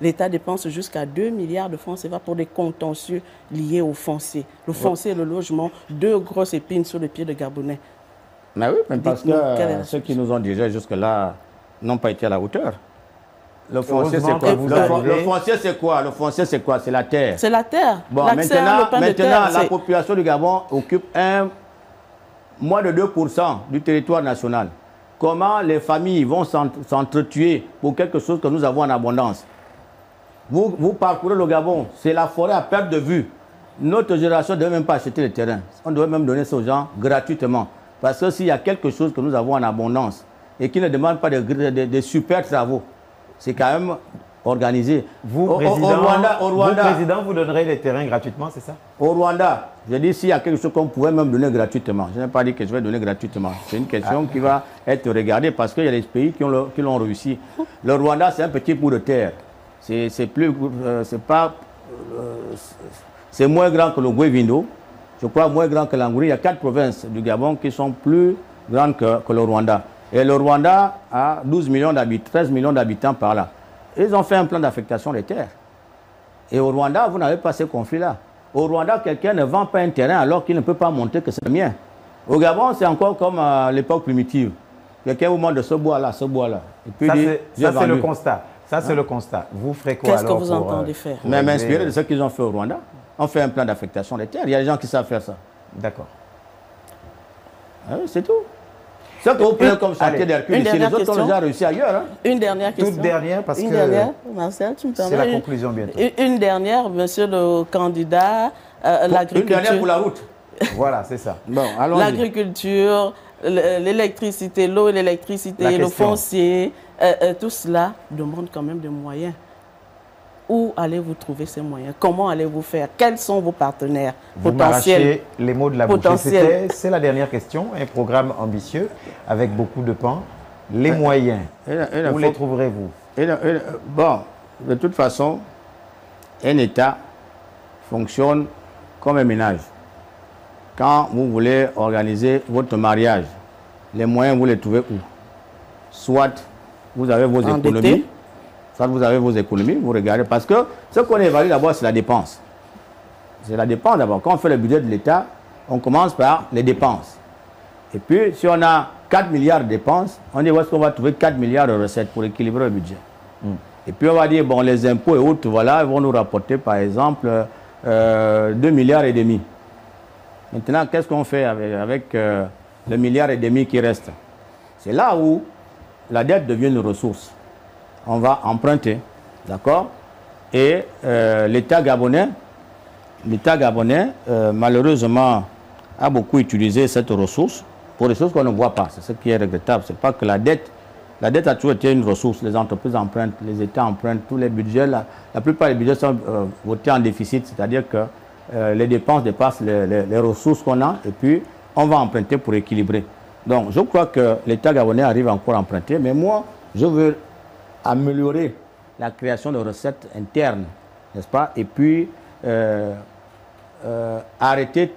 L'État dépense jusqu'à 2 milliards de francs CFA pour des contentieux liés au foncier. Le foncier et le logement, 2 grosses épines sur les pieds de Gabonais. Mais oui, mais parce que ceux qui nous ont dirigés jusque-là n'ont pas été à la hauteur. Le foncier, c'est quoi? Le foncier, c'est quoi? Le foncier, c'est quoi? C'est la terre. C'est la terre. Bon, maintenant, la population du Gabon occupe moins de 2% du territoire national. Comment les familles vont s'entretuer pour quelque chose que nous avons en abondance? Vous parcourez le Gabon, c'est la forêt à perte de vue. Notre génération ne devait même pas acheter le terrain. On devait même donner ça aux gens gratuitement. Parce que s'il y a quelque chose que nous avons en abondance et qui ne demande pas de super travaux, c'est quand même organisé. Vous, président, vous donnerez les terrains gratuitement, c'est ça? Au Rwanda, je dis s'il y a quelque chose qu'on pouvait même donner gratuitement. Je n'ai pas dit que je vais donner gratuitement. C'est une question qui va être regardée parce qu'il y a des pays qui l'ont réussi. Le Rwanda, c'est un petit bout de terre. C'est moins grand que le Guevindo. Je crois moins grand que l'Angouri. Il y a 4 provinces du Gabon qui sont plus grandes que le Rwanda. Et le Rwanda a 13 millions d'habitants par là. Ils ont fait un plan d'affectation des terres. Et au Rwanda, vous n'avez pas ce conflit-là. Au Rwanda, quelqu'un ne vend pas un terrain alors qu'il ne peut pas montrer que c'est le mien. Au Gabon, c'est encore comme à l'époque primitive. Quelqu'un vous montre de ce bois-là, ce bois-là. Ça, c'est le constat. Ça, c'est le constat. Vous ferez quoi alors? Qu'est-ce que vous entendez faire? Mais m'inspirer de ce qu'ils ont fait au Rwanda. On fait un plan d'affectation des terres. Il y a des gens qui savent faire ça. D'accord. C'est tout. C'est que vous prenez comme chantier d'Hercule ici. Les autres ont déjà réussi ailleurs. Hein? Une dernière question. Toute dernière, parce que Marcel, tu me permets. C'est la conclusion bientôt. Une dernière, monsieur le candidat, l'agriculture. Une dernière pour la route. Voilà, c'est ça. Bon, l'agriculture, l'électricité, l'eau et l'électricité, le foncier, tout cela demande quand même des moyens. Où allez-vous trouver ces moyens? Comment allez-vous faire? Quels sont vos partenaires potentiels? Les mots de la bouche. C'est la dernière question. Un programme ambitieux avec beaucoup de pans. Les moyens, où les trouverez-vous? Bon, de toute façon, un État fonctionne comme un ménage. Quand vous voulez organiser votre mariage, les moyens, vous les trouvez où? Soit vous avez vos économies. Soit vous avez vos économies, vous regardez. Parce que ce qu'on évalue d'abord, c'est la dépense. C'est la dépense d'abord. Quand on fait le budget de l'État, on commence par les dépenses. Et puis, si on a 4 milliards de dépenses, on dit où est-ce qu'on va trouver 4 milliards de recettes pour équilibrer le budget. Et puis, on va dire, bon, les impôts et autres, voilà, ils vont nous rapporter, par exemple, 2,5 milliards. Maintenant, qu'est-ce qu'on fait avec le 1,5 milliard qui reste? C'est là où la dette devient une ressource. On va emprunter, d'accord? Et l'État gabonais, malheureusement, a beaucoup utilisé cette ressource pour des choses qu'on ne voit pas. C'est ce qui est regrettable. C'est pas que la dette a toujours été une ressource. Les entreprises empruntent, les États empruntent, tous les budgets, la plupart des budgets sont votés en déficit, c'est-à-dire que les dépenses dépassent les ressources qu'on a et puis on va emprunter pour équilibrer. Donc je crois que l'État gabonais arrive encore à emprunter, mais moi je veux améliorer la création de recettes internes, n'est-ce pas? Et puis arrêter,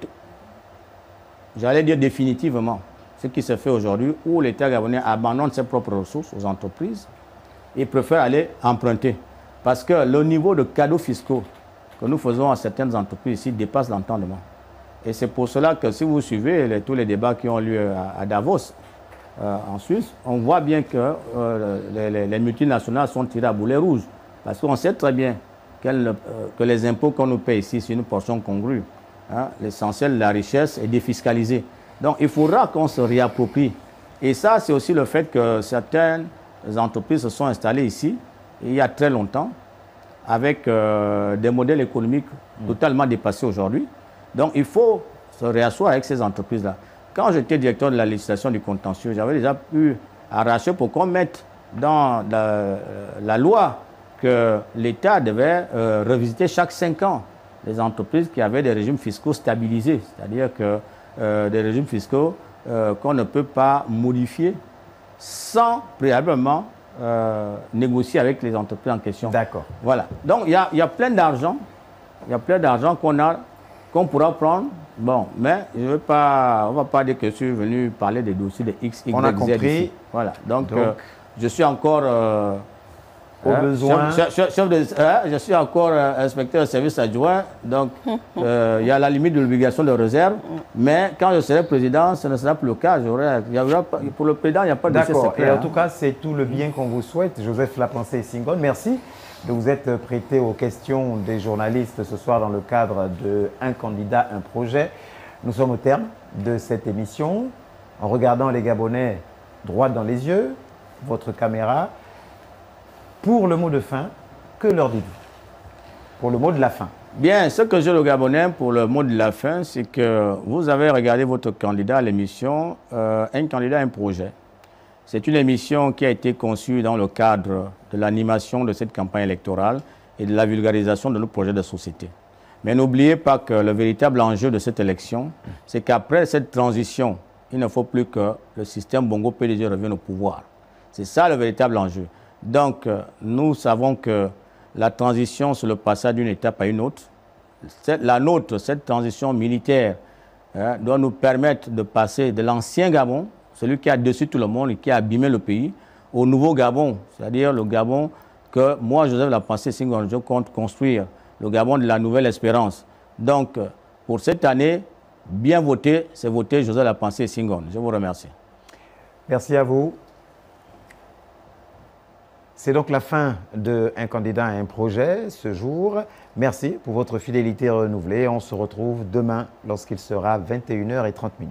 j'allais dire définitivement, ce qui se fait aujourd'hui, où l'État gabonais abandonne ses propres ressources aux entreprises et préfère aller emprunter. Parce que le niveau de cadeaux fiscaux que nous faisons à certaines entreprises ici dépasse l'entendement. Et c'est pour cela que si vous suivez tous les débats qui ont lieu à Davos, en Suisse, on voit bien que les multinationales sont tirées à boulet rouge. Parce qu'on sait très bien que les impôts qu'on nous paye ici, c'est une portion congrue. Hein. L'essentiel de la richesse est défiscalisé. Donc il faudra qu'on se réapproprie. Et ça, c'est aussi le fait que certaines entreprises se sont installées ici, il y a très longtemps, avec des modèles économiques totalement dépassés aujourd'hui. Donc il faut se réasseoir avec ces entreprises-là. Quand j'étais directeur de la législation du contentieux, j'avais déjà pu arracher pour qu'on mette dans la loi que l'État devait revisiter chaque 5 ans les entreprises qui avaient des régimes fiscaux stabilisés, c'est-à-dire que des régimes fiscaux qu'on ne peut pas modifier sans préalablement négocier avec les entreprises en question. D'accord. Voilà. Donc il y a plein d'argent, qu'on pourra prendre. Bon, mais on ne va pas dire que je suis venu parler des dossiers de X, Y, on a Z compris. Ici. Voilà. Donc je suis encore au besoin. Je suis encore inspecteur de service adjoint, donc il y a la limite de l'obligation de réserve, mais quand je serai président, ce ne sera plus le cas. Pour le président, il n'y a pas de dossier secret. Et en tout cas, c'est tout le bien qu'on vous souhaite. Joseph Lapensée Senghor, merci de vous être prêté aux questions des journalistes ce soir dans le cadre de Un candidat, un projet. Nous sommes au terme de cette émission. En regardant les Gabonais droit dans les yeux, votre caméra, pour le mot de fin, que leur dites-vous? Pour le mot de la fin. Bien, ce que je dis aux Gabonais pour le mot de la fin, c'est que vous avez regardé votre candidat à l'émission Un candidat, un projet. C'est une émission qui a été conçue dans le cadre de l'animation de cette campagne électorale et de la vulgarisation de nos projets de société. Mais n'oubliez pas que le véritable enjeu de cette élection, c'est qu'après cette transition, il ne faut plus que le système Bongo-PDG revienne au pouvoir. C'est ça le véritable enjeu. Donc, nous savons que la transition, c'est le passage d'une étape à une autre. La nôtre, cette transition militaire, doit nous permettre de passer de l'ancien Gabon, celui qui a dessus tout le monde et qui a abîmé le pays, au nouveau Gabon, c'est-à-dire le Gabon que moi, Joseph Lapensée Senghor, je compte construire, le Gabon de la nouvelle espérance. Donc, pour cette année, bien voter, c'est voter Joseph Lapensée Senghor. Je vous remercie. Merci à vous. C'est donc la fin de Un candidat, un projet ce jour. Merci pour votre fidélité renouvelée. On se retrouve demain lorsqu'il sera 21h30.